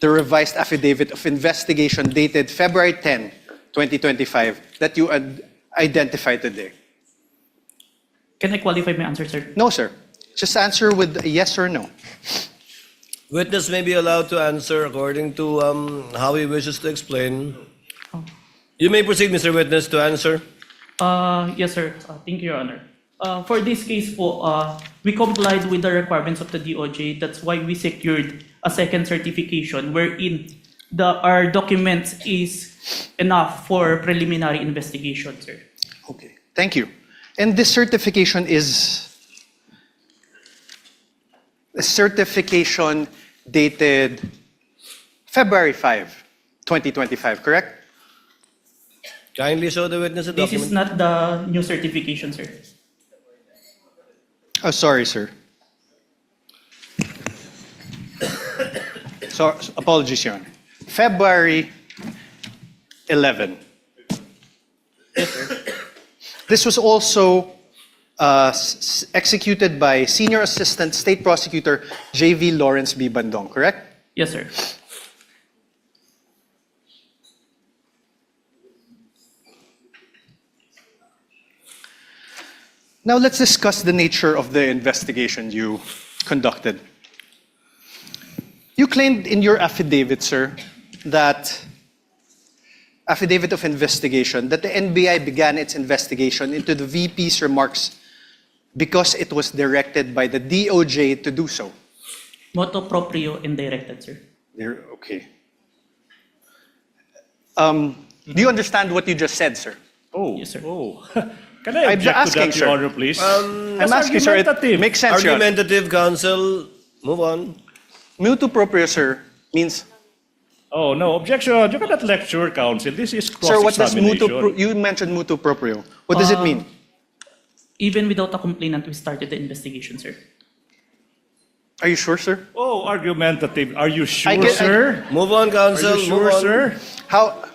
the revised affidavit of investigation dated February 10, 2025 that you identified today. Can I qualify my answer, sir? No, sir. Just answer with a yes or no. Witness may be allowed to answer according to how he wishes to explain. You may proceed, Mr. Witness, to answer. Yes, sir. Thank you, Your Honor. For this case po, we complied with the requirements of the DOJ. That's why we secured a second certification wherein our documents is enough for preliminary investigation, sir. Okay, thank you. And this certification is a certification dated February 5, 2025, correct? Kindly show the witness a This document. is not the new certification, sir. Oh, sorry, sir. So, apologies, Your Honor. February 11. Yes, sir. This was also executed by Senior Assistant State Prosecutor J.V. Lawrence B. Bandong, correct? Yes, sir. Now let's discuss the nature of the investigation you conducted. You claimed in your affidavit, sir, affidavit of investigation, that the NBI began its investigation into the VP's remarks because it was directed by the DOJ to do so. Motu proprio and directed, sir. Okay. Do you understand what you just said, sir? Oh, Yes, sir. oh. Can I I'm object asking, to that, sir. Your Honor, please? I'm That's asking, sir, it argumentative. makes sense, Your Honor. Argumentative, counsel. Move on. Mutu proprio, sir, means, Oh, no, objection. You cannot lecture, counsel. This is sir, what does cross-examination. you mentioned mutu proprio. What does it mean? Even without a complainant, we started the investigation, sir. Are you sure, sir? Oh, argumentative. Are you sure, I get- sir? Move on, Are counsel. you Move sure, on. sir? How?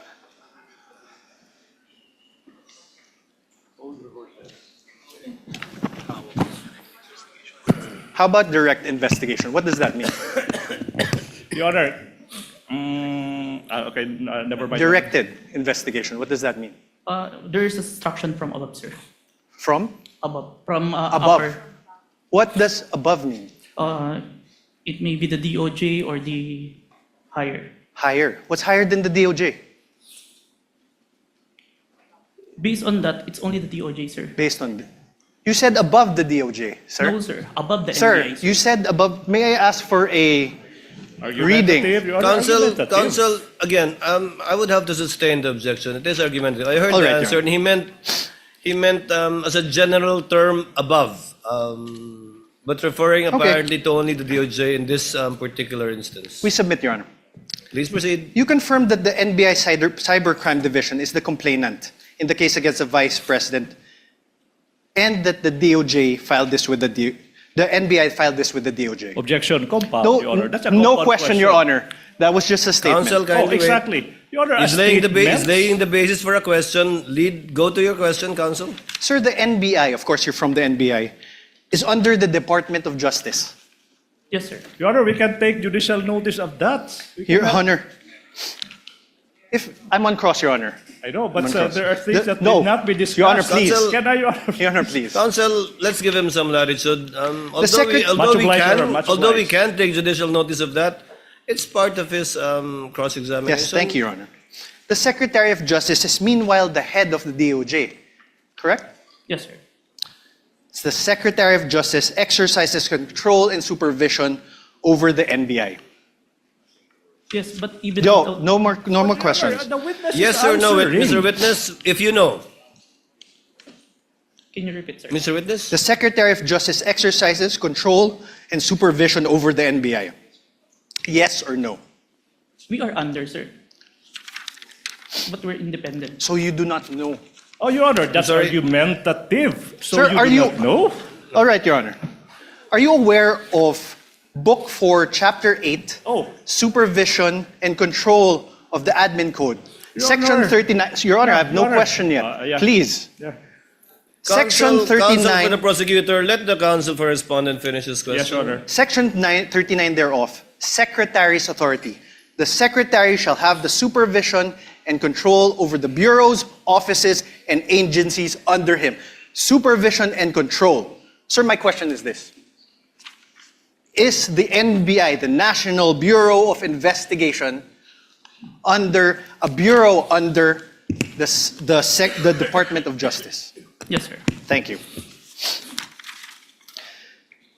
How about direct investigation? What does that mean? Your Honor, okay, never mind. Directed investigation. What does that mean? There is instruction from above, sir. From? Above. From Above. upper. What does above mean? It may be the DOJ or the higher. Higher. What's higher than the DOJ? Based on that, it's only the DOJ, sir. Based on. You said above the DOJ, sir. No, sir. Above the Sir, NBI, you said above. May I ask for a Argumentative, Your Honor, Counsel, argumentative. counsel, again, I would have to sustain the objection. It is argumentative. I heard All the right, answer, Your and he meant as a general term above, but referring apparently to only the DOJ in this particular instance. We submit, Your Honor. Please proceed. You confirmed that the NBI Cybercrime Division is the complainant in the case against the Vice President, and that the DOJ filed this with the NBI filed this with the DOJ. Objection, compound, No, Your Honor. That's a no compound question, Your Honor. That was just a statement. Counsel, Oh, kindly wait. exactly. Your Honor, a He's laying statement. the basis for a question. Go to your question, counsel. Sir, the NBI, of course you're from the NBI, is under the Department of Justice. Yes, sir. Your Honor, we can take judicial notice of that. We Your cannot- Honor, if I'm on cross, Your Honor. I know, but I'm on cross. there are things that No, need not be discussed. Your Honor, please. Counsel- Can I, Your Honor? Your Honor, please. Counsel, let's give him some latitude. Although secret- Much obliged, Your Honor, much although we obliged. can take judicial notice of that, it's part of his cross-examination. Yes, thank you, Your Honor. The Secretary of Justice is meanwhile the head of the DOJ, correct? Yes, sir. It's the Secretary of Justice exercises control and supervision over the NBI. Yes, but even No, without- no more questions. The witness Yes is or no, answering. Mr. Witness? If you know. Can you repeat, sir? Mr. Witness? The Secretary of Justice exercises control and supervision over the NBI. Yes or no? We are under, sir. But we're independent. So you do not know. Oh, Your Honor, that's sorry. argumentative. So Sir, you are do you- not know? All right, Your Honor. Are you aware of Book 4, Chapter 8, Oh. Supervision and Control of the Admin Code? Your Section Honor. 39. Your Honor, I have no Your Honor. question yet. Yeah. Please. Yeah. Section Counsel for the 39. prosecutor, let the counsel for respondent finish his question. Yes, Your Honor. Section 39 thereof, Secretary's authority. The Secretary shall have the supervision and control over the bureaus, offices, and agencies under him. supervision and control. Sir, my question is this. Is the NBI, the National Bureau of Investigation, under a bureau under the Department of Justice? Yes, sir. Thank you.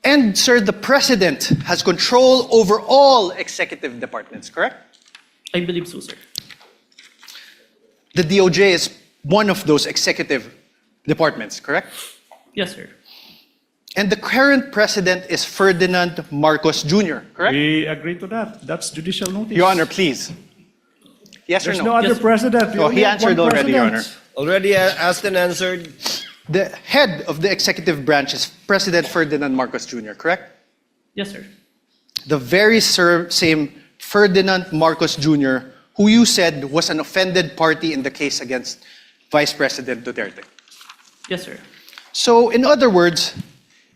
And sir, the President has control over all executive departments, correct? I believe so, sir. The DOJ is one of those executive departments, correct? Yes, sir. And the current President is Ferdinand Marcos Jr., correct? We agree to that. That's judicial notice. Your Honor, please. Yes There's or no no? other Yes, sir. president. We Oh, only he have answered one already, Your Honor. president. Already asked and answered. The head of the executive branch is President Ferdinand Marcos Jr., correct? Yes, sir. The very same Ferdinand Marcos Jr., who you said was an offended party in the case against Vice President Duterte. Yes, sir. So, in other words,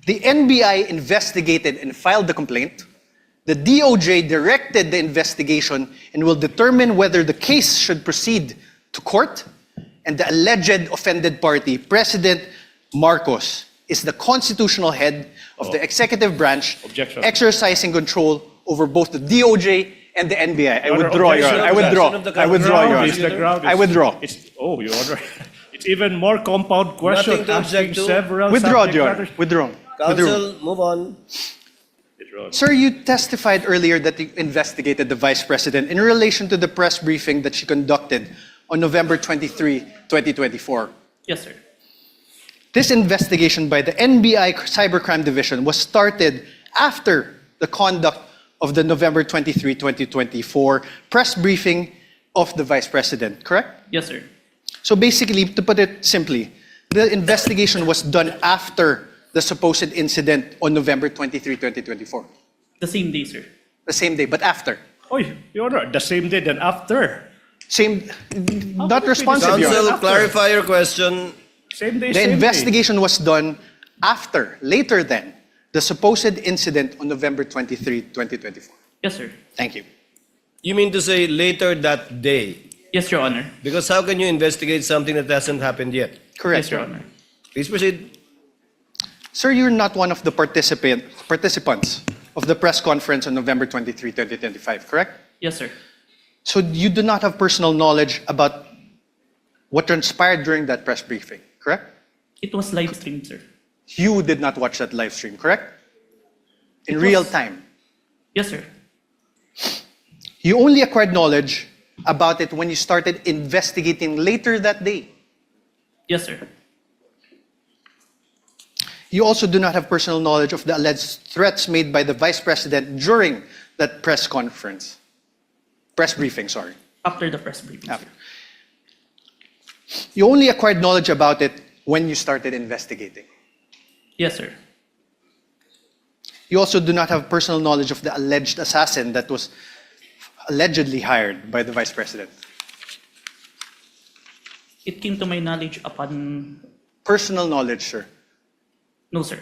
the NBI investigated and filed the complaint. The DOJ directed the investigation and will determine whether the case should proceed to court. And the alleged offended party, President Marcos, is the constitutional head of the executive branch, Objection. exercising control over both the DOJ and the NBI. I Your Honor, withdraw, Your objection. Honor. I withdraw. Objection of the I withdraw, Your Ground is Honor. the ground is- I withdraw. Oh, Your Honor. It's even more compound question. Nothing to object asking to. several Withdraw, subject Your Honor. matters. Withdraw. Withdraw. Counsel, move on. Withdraw. Sir, you testified earlier that you investigated the Vice President in relation to the press briefing that she conducted on November 23, 2024. Yes, sir. This investigation by the NBI Cybercrime Division was started after the conduct of the November 23, 2024 press briefing of the Vice President, correct? Yes, sir. So basically, to put it simply, the investigation was done after the supposed incident on November 23, 2024. The same day, sir. The same day, but after. Oh, Your Honor, the same day then after. Same, How not could it be the responsive, same Your day? Honor. Counsel, clarify your question. Same day, The same investigation was done after, later than, the supposed incident on November 23, 2024. Yes, sir. Thank you. You mean to say later that day? Yes, Your Honor. Because how can you investigate something that hasn't happened yet? Correct. Yes, Your Honor. Please proceed. Sir, you're not one of the participants of the press conference on November 23, 2025, correct? Yes, sir. So you do not have personal knowledge about what transpired during that press briefing, correct? It was live streamed, sir. You did not watch that live stream, correct? In It real was- time. Yes, sir. You only acquired knowledge about it when you started investigating later that day. Yes, sir. You also do not have personal knowledge of the alleged threats made by the Vice President during that press conference. Press briefing, sorry. After the press briefing, After. sir. You only acquired knowledge about it when you started investigating. Yes, sir. You also do not have personal knowledge of the alleged assassin that was allegedly hired by the Vice President. It came to my knowledge upon... Personal knowledge, sir. No, sir.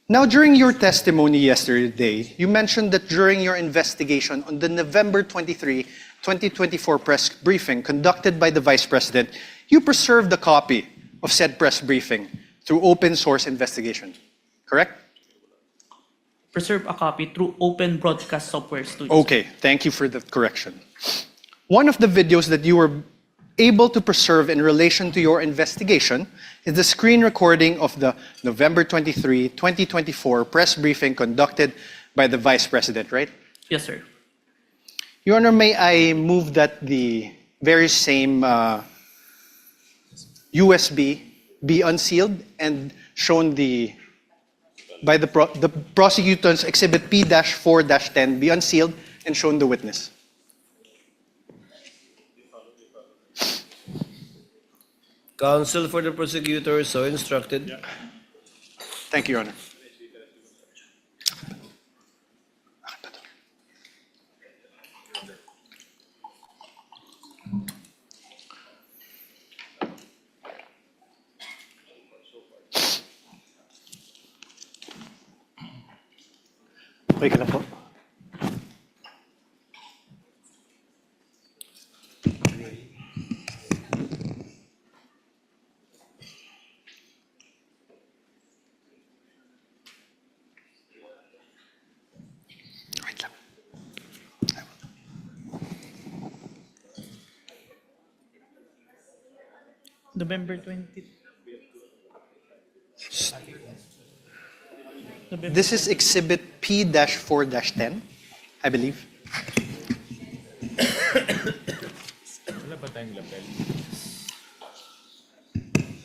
Now, during your testimony yesterday, you mentioned that during your investigation on the November 23, 2024 press briefing conducted by the Vice President, you preserved a copy of said press briefing through open source investigation, correct? Preserve a copy through open broadcast software studio. Okay, thank you for the correction. One of the videos that you were able to preserve in relation to your investigation is the screen recording of the November 23, 2024 press briefing conducted by the Vice President, right? Yes, sir. Your Honor, may I move that the very same USB be unsealed and shown by the prosecutor's Exhibit P-4-10 be unsealed and shown the witness. Counsel for the prosecutor so instructed. Thank you, Your Honor. Okay ka na po? November 20. November. This is Exhibit P-4-10, I believe.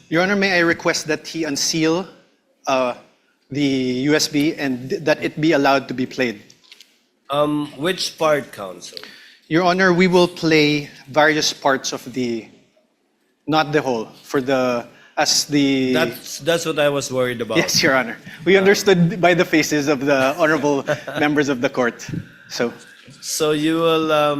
Your Honor, may I request that he unseal the USB and that it be allowed to be played? Which part, counsel? Your Honor, we will play various parts of the, not the whole, for the, as the... That's what I was worried about. Yes, Your Honor. We understood by the faces of the honorable members of the court. So you will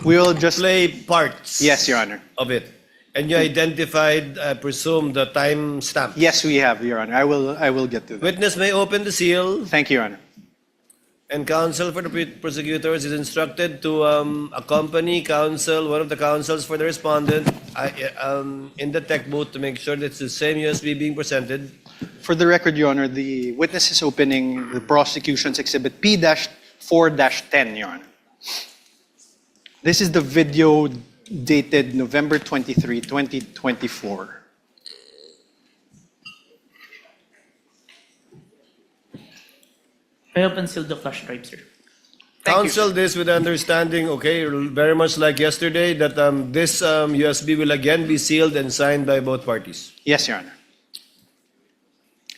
we will just play parts. Yes, Your Honor. Of it, and you identified, I presume, the time stamp. Yes, we have, Your Honor. I will get to that. Witness may open the seal, Thank you, Your Honor. and counsel for the prosecutors is instructed to accompany one of the counsels for the respondent, in the tech booth to make sure that it's the same USB being presented. For the record, Your Honor, the witness is opening the prosecution's exhibit P-4-10, Your Honor. This is the video dated November 23, 2024. I have unsealed the flash drive, sir. Counsel this with understanding, okay, very much like yesterday, that this USB will again be sealed and signed by both parties. Yes, Your Honor.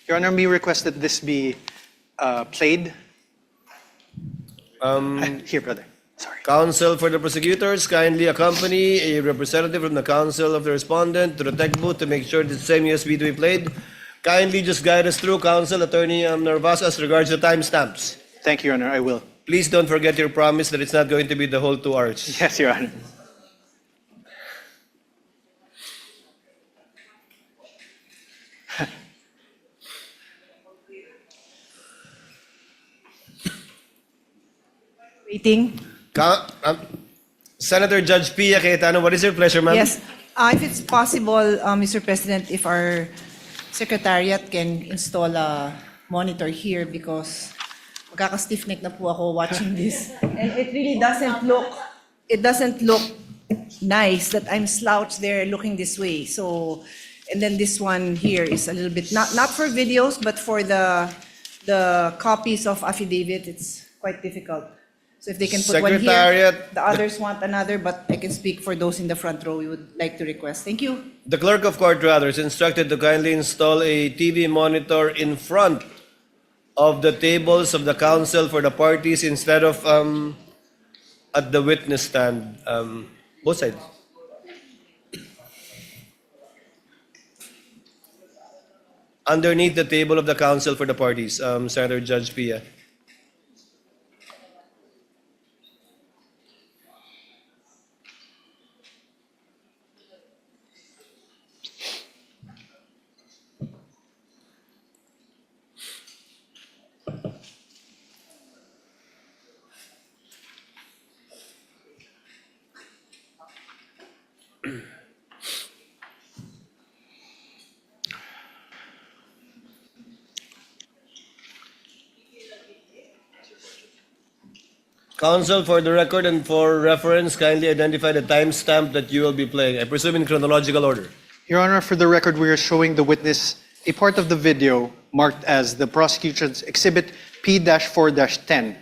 Your Honor, may request that this be played. Here, brother. Sorry. Counsel for the prosecutors, kindly accompany a representative from the counsel of the respondent to the tech booth to make sure the same USB to be played. Kindly just guide us through, Counsel Attorney Narvas, as regards the timestamps. Thank you, Your Honor. I will. Please don't forget your promise that it's not going to be the whole 2 hours. Yes, Your Honor. Waiting. Senator Judge Pia Cayetano, what is your pleasure, ma'am? Yes. If it's possible, Mr. President, if our secretariat can install a monitor here because magkaka-stiff neck na po ako watching this. And it really doesn't look nice that I'm slouched there looking this way. So, and then this one here is a little bit, not for videos, but for the copies of affidavit, it's quite difficult. So if they can put one here, Secretariat, the others want another, but I can speak for those in the front row we would like to request. Thank you. the clerk of court rather is instructed to kindly install a TV monitor in front of the tables of the counsel for the parties instead of at the witness stand, both sides. Underneath the table of the counsel for the parties, Senator Judge Pia. Counsel, for the record and for reference, kindly identify the timestamp that you will be playing. I presume in chronological order. Your Honor, for the record, we are showing the witness a part of the video marked as the prosecution's exhibit P-4-10.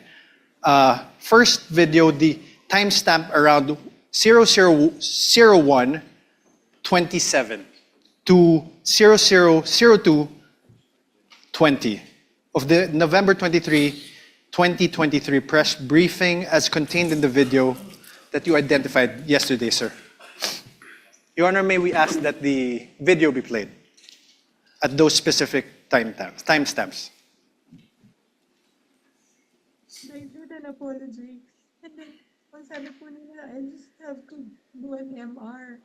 First video, the timestamp around 0001:27 to 0002:20 of the November 23, 2023 press briefing as contained in the video that you identified yesterday, sir. Your Honor, may we ask that the video be played at those specific timestamps? I did an apology. And then, ang sabi po nila, I just have to do an MR.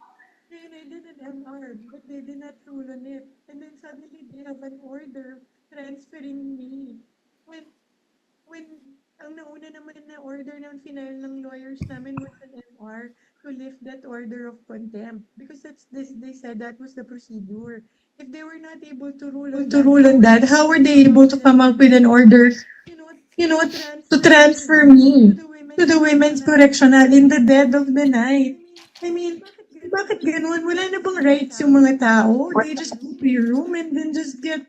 And I did an MR, but they did not rule on it. And then suddenly they have an order transferring me. When ang nauna naman na order ng final ng lawyers namin was an MR to lift that order of contempt. Because they said that was the procedure. If they were not able to rule on that, how were they able to come up with an order, to transfer me to the women's correctional in the dead of the night? I mean, Bakit ganun? Wala na bang rights yung mga tao? They just go to your room and then just get...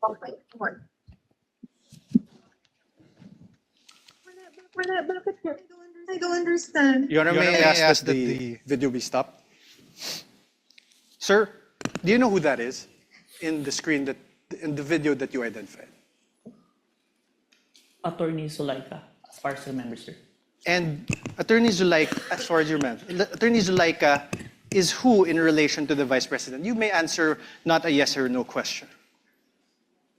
Bakit ganun? I don't understand. Your Honor, may I ask that the video be stopped? Sir, do you know who that is in the screen in the video that you identified? Attorney Sulaika, as far as I remember, sir. And Attorney Zulaika, as far as you remember, Attorney Zulaika is who in relation to the Vice President? You may answer not a yes or no question.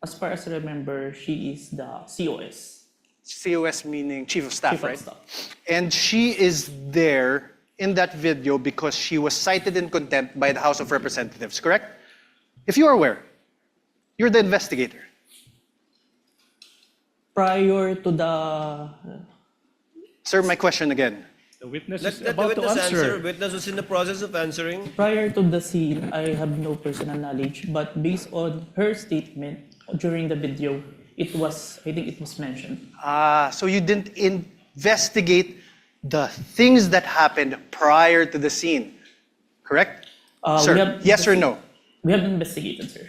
As far as I remember, she is the COS. COS meaning Chief of Staff, Chief of right? Staff. And she is there in that video because she was cited in contempt by the House of Representatives, correct? If you are aware, you're the investigator. Prior to the Sir, my question again. The witness Let is the about to witness answer. answer. Witness was in the process of answering. prior to the scene, I have no personal knowledge, but based on her statement during the video, I think it was mentioned. So you didn't investigate the things that happened prior to the scene, correct? Sir, We have- yes or no? We have investigated, sir.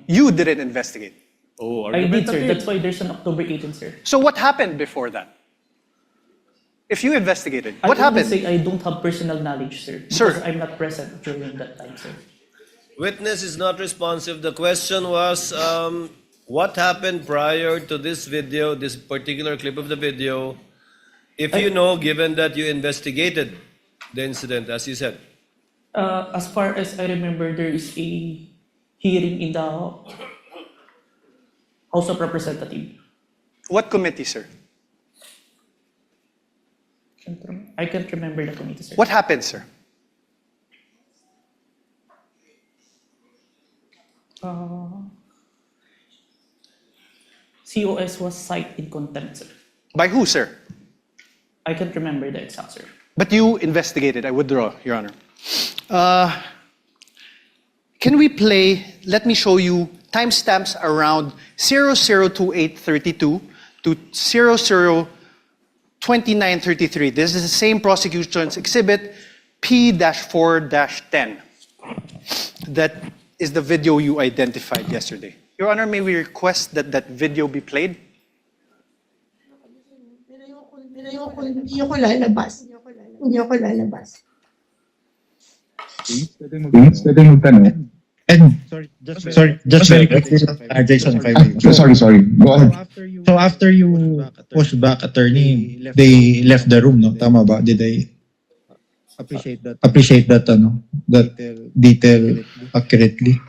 You didn't investigate. Oh, I did, sir. argumentative. That's why there's an October 18, sir. So what happened before that? If you investigated, I what would happened? say I don't have personal knowledge, sir. Sir. Because I'm not present during that time, sir. Witness is not responsive. The question was, what happened prior to this video, this particular clip of the video, if you know, given that you investigated the incident, as you said? As far as I remember, there is a hearing in the House of Representatives. What committee, sir? I can't remember the committee, sir. What happened, sir? COS was cited in contempt, sir. By who, sir? I can't remember the exact, sir. But you investigated. I withdraw, Your Honor. Can we play, let me show you timestamps around 002832 to 002933. This is the same prosecution's exhibit P-4-10. That is the video you identified yesterday. Your Honor, may we request that that video be played? Hindi ako lalabas. Hindi ako lalabas. Pwede magtanong. And just very quickly, Jason, if I may. Sorry. Go ahead. So after you pushed back attorney, they left the room, no? Tama ba? Did they appreciate that that detail accurately?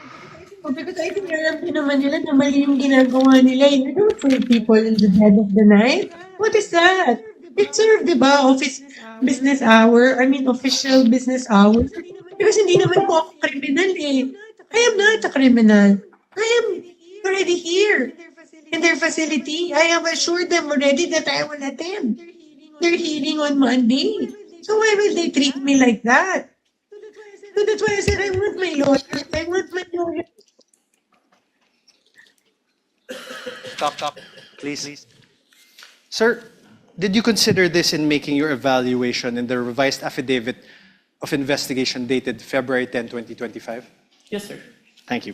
Because I think alam din naman nila na mali yung ginagawa nila. You don't put people in the dead of the night. What is that? It served, di ba? Business hour. I mean, official business hours. Because hindi naman po ako criminal eh. I am not a criminal. I am already here in their facility. I have assured them already that I will attend their hearing on Monday. So why will they treat me like that? So that's why I said I want my lawyer. I want my lawyer. Talk, please. Sir, did you consider this in making your evaluation in the revised affidavit of investigation dated February 10, 2025? Yes, sir. Thank you.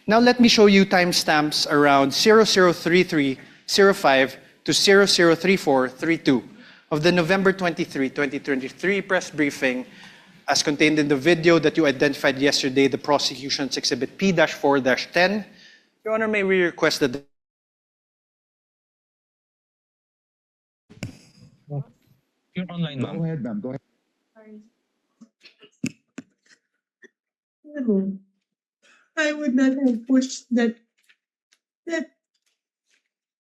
Now let me show you timestamps around 003305 to 003432 of the November 23, 2023 press briefing as contained in the video that you identified yesterday, the prosecution's exhibit P-4-10. Your Honor, may we request that You're online, ma'am. Go ahead, ma'am. Go ahead. I would not have pushed that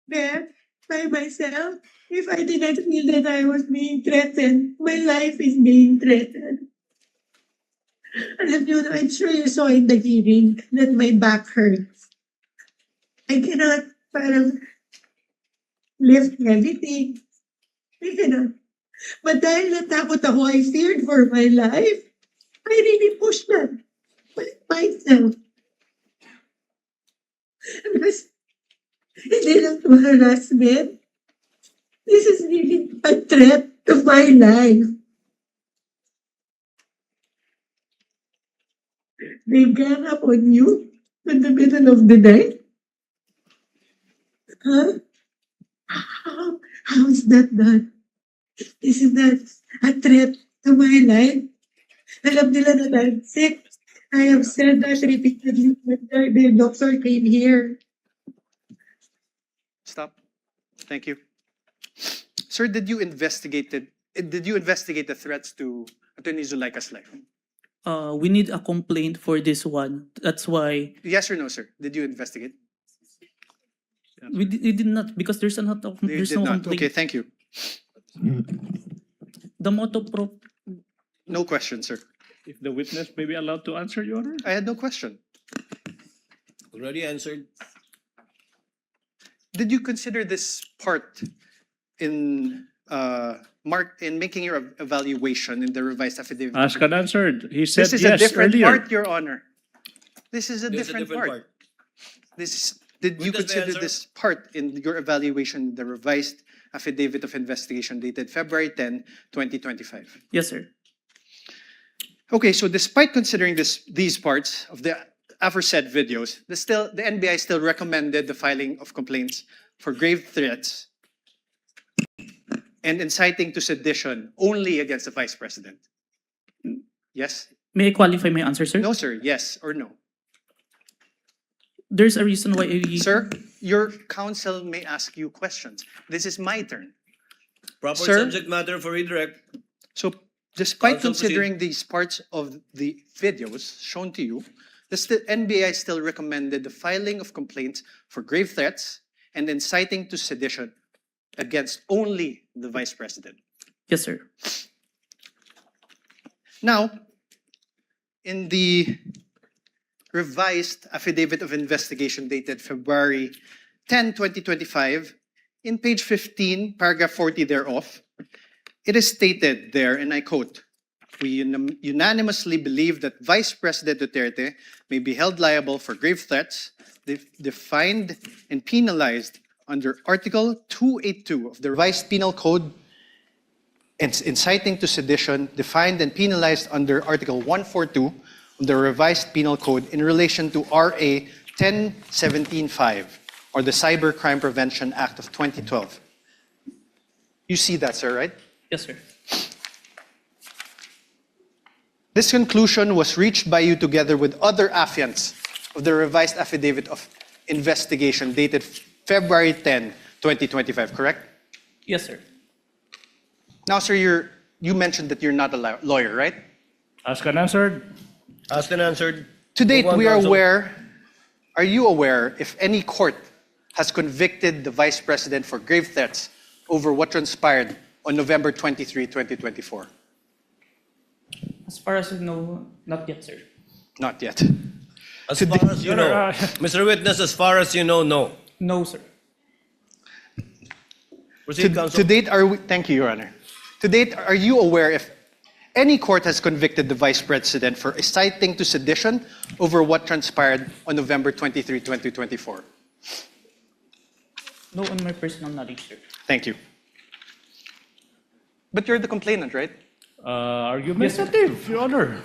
bed by myself if I did not feel that I was being threatened. My life is being threatened. Alam niyo, I'm sure you saw in the hearing that my back hurts. I cannot parang lift everything. I cannot. But dahil natakot ako, I feared for my life. I really pushed that myself. Because hindi lang to harassment. This is really a threat to my life. they gang up on you in the middle of the night? Huh? How is that done? Isn't that a threat to my life? Alam nila na I'm sick. I have said that repeatedly when the doctor came here. Stop. Thank you. Sir, did you investigate the threats to Attorney Zuleika's life? We need a complaint for this one. That's why Yes or no, sir? Did you investigate? we did not, because there's You did no not. complaint. Okay, thank you. The motto pro No question, sir. If the witness may be allowed to answer, Your Honor. I had no question. Already answered. Did you consider this part in making your evaluation in the revised affidavit? Asked and answered. He said This is yes a different earlier. part, Your Honor. This is a There's different part. Did you Witness may consider answer. this part in your evaluation in the revised affidavit of investigation dated February 10, 2025? Yes, sir. Okay, so despite considering these parts of the aforesaid videos, the NBI still recommended the filing of complaints for grave threats and inciting to sedition only against the Vice President. Yes? May I qualify my answer, sir? No, sir. Yes or no? There's a reason why we... Sir, your counsel may ask you questions. This is my turn. Proper Sir? subject matter for redirect. So, despite Counsel, considering these parts of the videos shown to you, the NBI still recommended the filing of complaints for grave threats and inciting to sedition against only the Vice President. Yes, sir. Now, in the revised affidavit of investigation dated February 10, 2025, in page 15, paragraph 40 thereof, it is stated there, and I quote, "We unanimously believe that Vice President Duterte may be held liable for grave threats defined and penalized under Article 282 of the Revised Penal Code and inciting to sedition defined and penalized under Article 142 of the Revised Penal Code in relation to RA 10175 or the Cybercrime Prevention Act of 2012. You see that, sir, right? Yes, sir. This conclusion was reached by you together with other affiants of the revised affidavit of investigation dated February 10, 2025, correct? Yes, sir. Now, sir, you mentioned that you're not a lawyer, right? Asked and answered. Asked and answered. To date, Move on, we are counsel. aware, are you aware if any court has convicted the Vice President for grave threats over what transpired on November 23, 2024? As far as I know, not yet, sir. Not yet. As far as you know. Mr. Witness, as far as you know, no. No, sir. Proceed, counsel. To date, thank you, Your Honor. To date, are you aware if any court has convicted the Vice President for inciting to sedition over what transpired on November 23, 2024? No on my personal knowledge, sir. Thank you. But you're the complainant, right? Argumentative, Your Honor.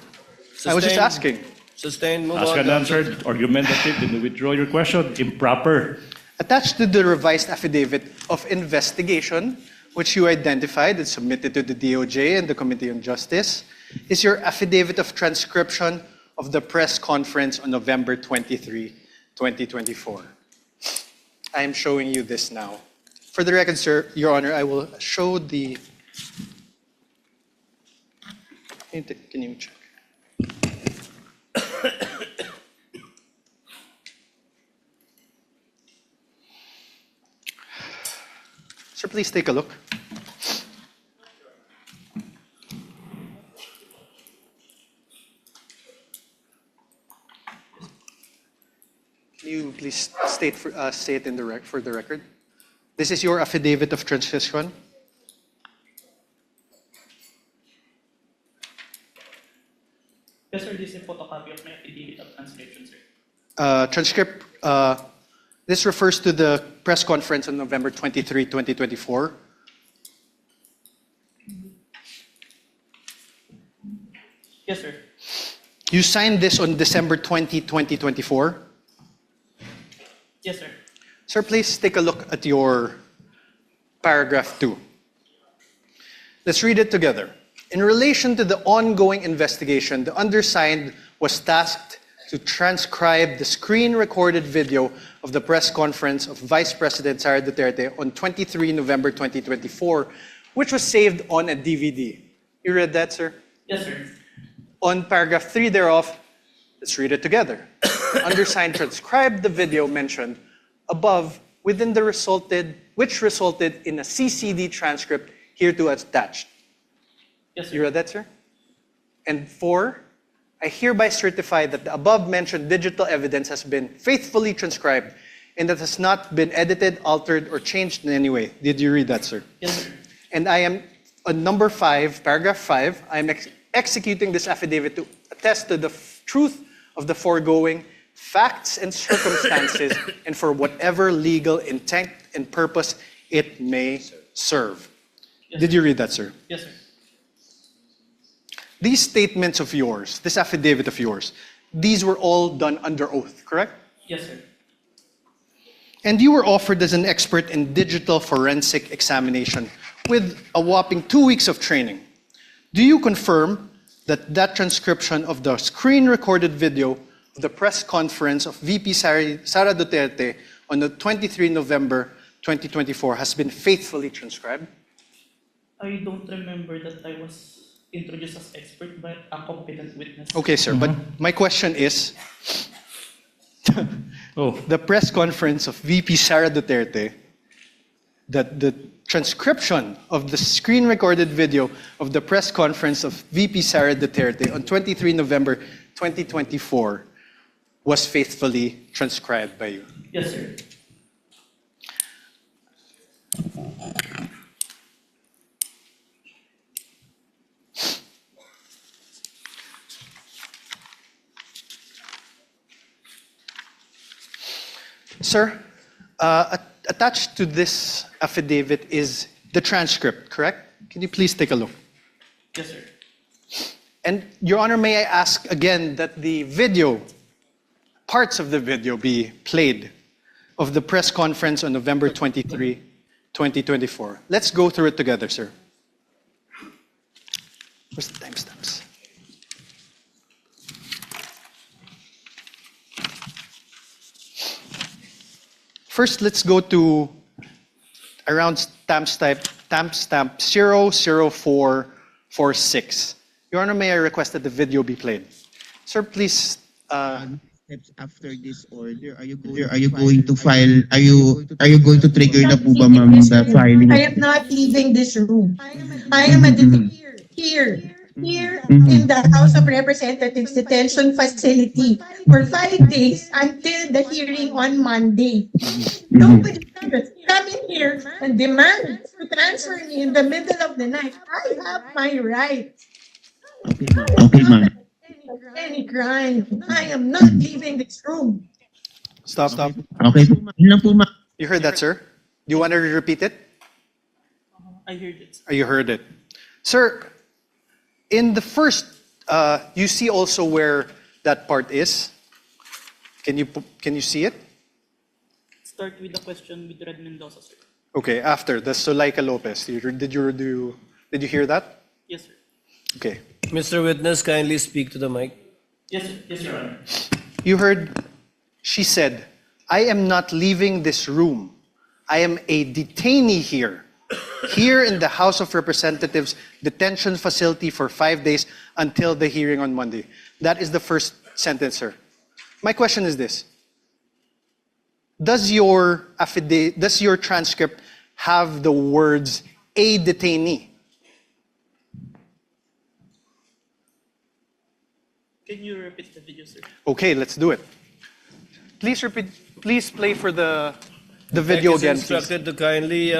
I was just Sustained. asking. Sustained. Move Asked on, and counsel. answered. Argumentative. Then you withdraw your question. Improper. Attached to the revised affidavit of investigation, which you identified and submitted to the DOJ and the Committee on Justice, is your affidavit of transcription of the press conference on November 23, 2024. I am showing you this now. For the record, sir, Your Honor, I will show the... Can you check? Sir, please take a look. Can you please state it in for the record? This is your affidavit of transcription. Yes, sir. This is a photocopy of my affidavit of transcription, sir. This refers to the press conference on November 23, 2024. Yes, sir. You signed this on December 20, 2024. Yes, sir. Sir, please take a look at your paragraph 2. Let's read it together. In relation to the ongoing investigation, the undersigned was tasked to transcribe the screen-recorded video of the press conference of Vice President Sara Duterte on 23 November 2024, which was saved on a DVD. You read that, sir? Yes, sir. On paragraph 3 thereof, let's read it together. The undersigned transcribed the video mentioned above which resulted in a CCD transcript hereto attached. Yes, sir. You read that, sir? And 4, I hereby certify that the above-mentioned digital evidence has been faithfully transcribed and that has not been edited, altered, or changed in any way. Did you read that, sir? Yes, sir. And I am, on number 5, paragraph 5, I am executing this affidavit to attest to the truth of the foregoing facts and circumstances and for whatever legal intent and purpose it may serve. Yes, Did you read that, sir? Yes, sir. These statements of yours, this affidavit of yours, these were all done under oath, correct? Yes, sir. And you were offered as an expert in digital forensic examination with a whopping 2 weeks of training. Do you confirm that that transcription of the screen-recorded video of the press conference of VP Sara Duterte on the 23 November 2024 has been faithfully transcribed? I don't remember that I was introduced as expert, but a competent witness. Okay, sir, but my question is, the press conference of VP Sara Duterte, that the transcription of the screen-recorded video of the press conference of VP Sara Duterte on 23 November 2024 was faithfully transcribed by you. Yes, sir. Sir, attached to this affidavit is the transcript, correct? Can you please take a look? Yes, sir. And Your Honor, may I ask again that the video, parts of the video be played of the press conference on November 23, 2024. Let's go through it together, sir. Where's the timestamps? First, let's go to around timestamp 00446. Your Honor, may I request that the video be played? Sir, please. Steps after this order, are you going to file? Are you going to trigger na po ba, ma'am, the filing? I am not leaving this room. I am a here in the House of Representatives detention facility for 5 days until the hearing on Monday. Nobody can come in here and demand to transfer me in the middle of the night. I have my right. Okay, ma'am. Any crime. I am not leaving this room. Stop. Okay, yun lang po, ma'am. You heard that, sir? Do you want to repeat it? I heard it. You heard it. Sir, in the first, you see also where that part is? Can you see it? Start with the question with Red Mendoza, sir. Okay, after the Zuleika Lopez. Did you hear that? Yes, sir. Okay. Mr. Witness, kindly speak to the mic. Yes, sir. Yes, Your Honor. You heard, she said, I am not leaving this room. I am a detainee here in the House of Representatives detention facility for 5 days until the hearing on Monday. That is the first sentence, sir. My question is this. Does your transcript have the words a detainee? Can you repeat the video, sir? Okay, let's do it. Please play for the video Mike is again, please. instructed to kindly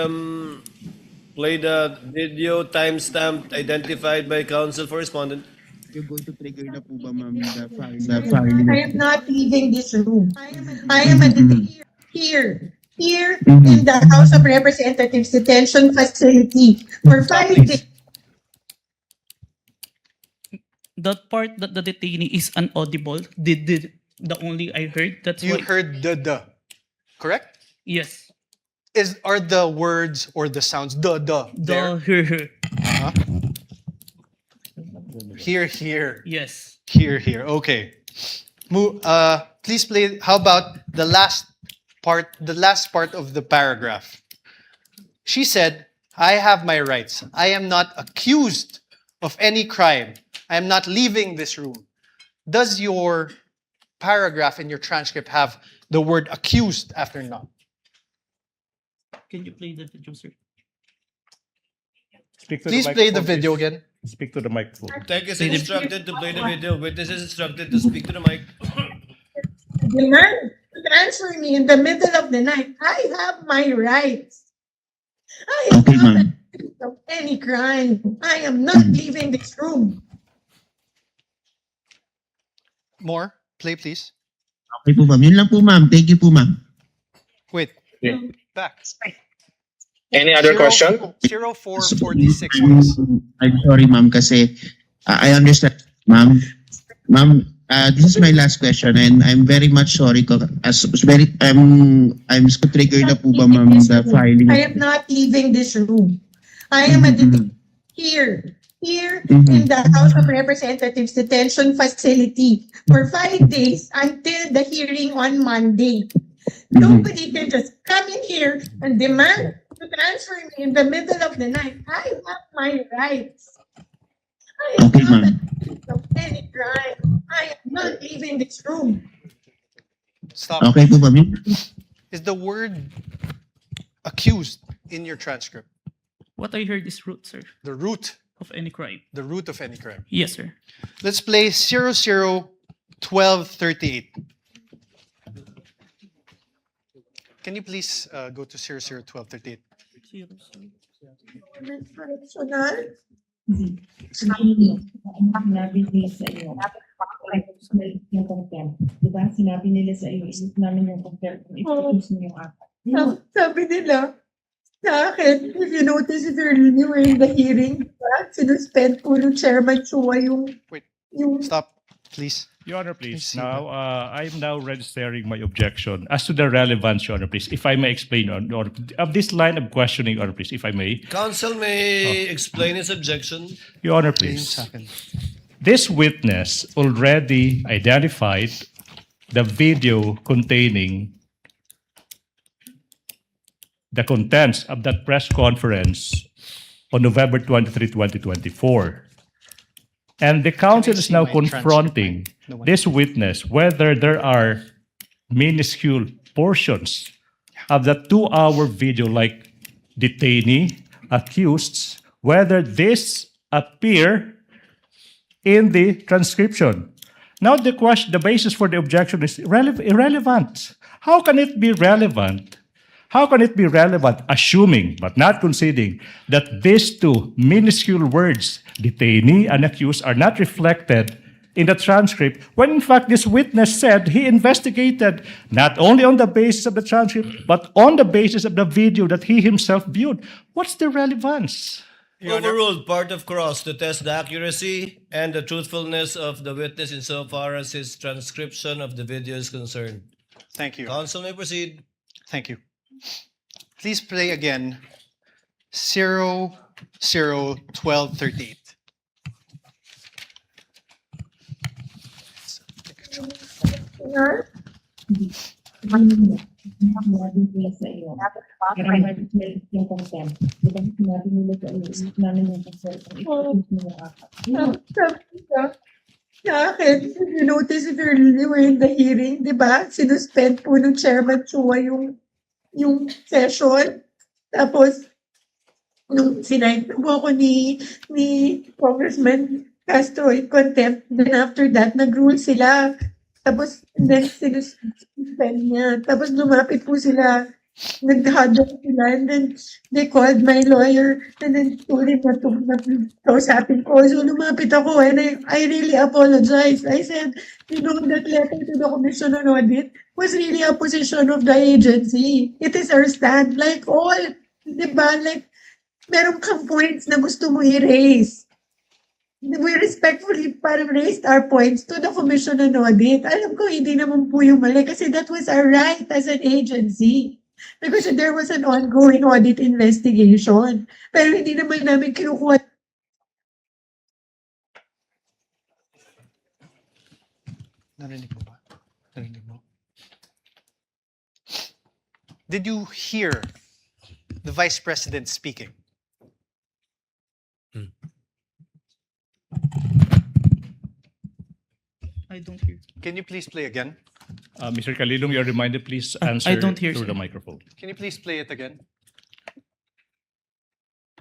play the video timestamp identified by counsel for respondent. You're going to trigger na po ba, ma'am, the filing? I am not leaving this room. I am a here in the House of Representatives detention facility for 5 days. That part that the detainee is inaudible, the only I heard. That's You why. heard the, correct? Yes. Are the words or the sounds the there? The Huh? Here, Yes. here. Okay. Please play. How about the last part? The last part of the paragraph. She said, "I have my rights. I am not accused of any crime. I am not leaving this room." Does your paragraph in your transcript have the word accused after not? Can you play the video, sir? Speak to Please the play the microphone, video please. again. Speak to the microphone. Tech is instructed to play the video. Witness is instructed to speak to the mic. Demand to transfer me in the middle of the night. I have my rights. I am Okay, not ma'am. accused of any crime. I am not leaving this room. More. Play, please. Okay po, ma'am. Yun lang po, ma'am. Thank you po, ma'am. Wait. Yeah. Back. Any other question? 0446, please. I'm sorry, ma'am, kasi I understand, ma'am. Ma'am, this is my last question and I'm very much sorry ko. I'm so triggered na po ba, ma'am, the filing. I am not leaving this room. I am a here in the House of Representatives detention facility for 5 days until the hearing on Monday. Nobody can just come in here and demand to transfer me in the middle of the night. I have my rights. I am Okay, not ma'am. accused of any crime. I am not leaving this room. Stop. Okay po, ma'am. Is the word accused in your transcript? What I heard is root, sir, The root. of any crime. The root of any crime. Yes, sir. Let's play 001238. Can you please go to 001238? Correctional. Sinabi nila sa iyo, yung contempt. Diba? Sinabi nila sa iyo, isip namin yung contempt. Ipag-use mo yung apat. Sabi nila sa akin, if you notice if you're during the hearing, sinuspend po ng Chairman Chua yung Wait. yung Stop, please. Your Honor, please. see Now, I'm now registering my objection as to the relevance, Your Honor, please. If I may explain, Your Honor, of this line of questioning, Your Honor, please, if I may. Counsel may explain his objection. Your Honor, Play yung please. sa akin. This witness already identified the video containing the contents of that press conference on November 23, 2024. And the counsel is see now my transcript? confronting No one. this witness whether there are minuscule portions of the 2-hour video, like detainee, accused, whether this appear in the transcription. Now the question, the basis for the objection is irrelevant. How can it be relevant? How can it be relevant, assuming but not conceding that these two minuscule words, detainee and accused, are not reflected in the transcript, when in fact this witness said he investigated not only on the basis of the transcript, but on the basis of the video that he himself viewed? What's the relevance? Overruled part of cross to test the accuracy and the truthfulness of the witness insofar as his transcription of the video is concerned. Thank you. Counsel may proceed. Thank you. Please play again 001238. Sinabi nila sa iyo, yung contempt. Diba? Sinabi nila sa iyo, isip namin yung contempt. Ipag-use mo yung apat. sabi nila sa akin, if you notice if you're during the hearing, di ba? Sinuspend po ng Chairman Chua yung session. Tapos, nung sinayin po ako ni Congressman Castro in contempt, then after that, nag-rule sila. Tapos, then sinuspend niya. Tapos lumapit po sila, nag-huddle sila, and then they called my lawyer, and then told him na kausapin ko. So lumapit ako, and I really apologize. I said, you know, that letter to the Commission on Audit was really a position of the agency. It is our stand. Like all, di ba, like, meron kang points na gusto mo i-raise. we respectfully parang raised our points to the Commission on Audit. Alam ko, hindi naman po yung mali kasi that was our right as an agency. Because there was an ongoing audit investigation. Pero hindi naman namin kinukuha. Narinig mo ba? Narinig mo? Did you hear the Vice President speaking? I don't hear. Can you please play again? Mr. Kalilong, you're reminded, please answer I don't hear, through sir. the microphone. Can you please play it again?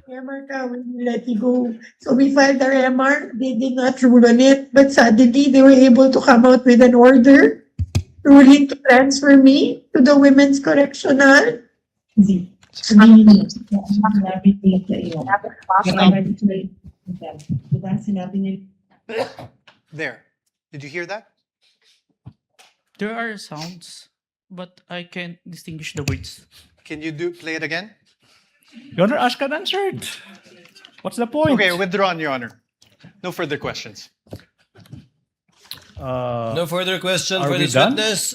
MR ka when we let you go. So we filed our MR. They did not rule on it. But suddenly, they were able to come out with an order ruling to transfer me to the Women's Correctional. Hindi. Sabihin niyo, sinabi nila sa iyo. Mandatory contempt. Diba? Sinabi nila. There. Did you hear that? There are sounds, but I can't distinguish the words. Can you play it again? Your Honor, asked and answered. What's the point? Okay, withdrawn, Your Honor. No further questions. No further question Are for we this done? witness.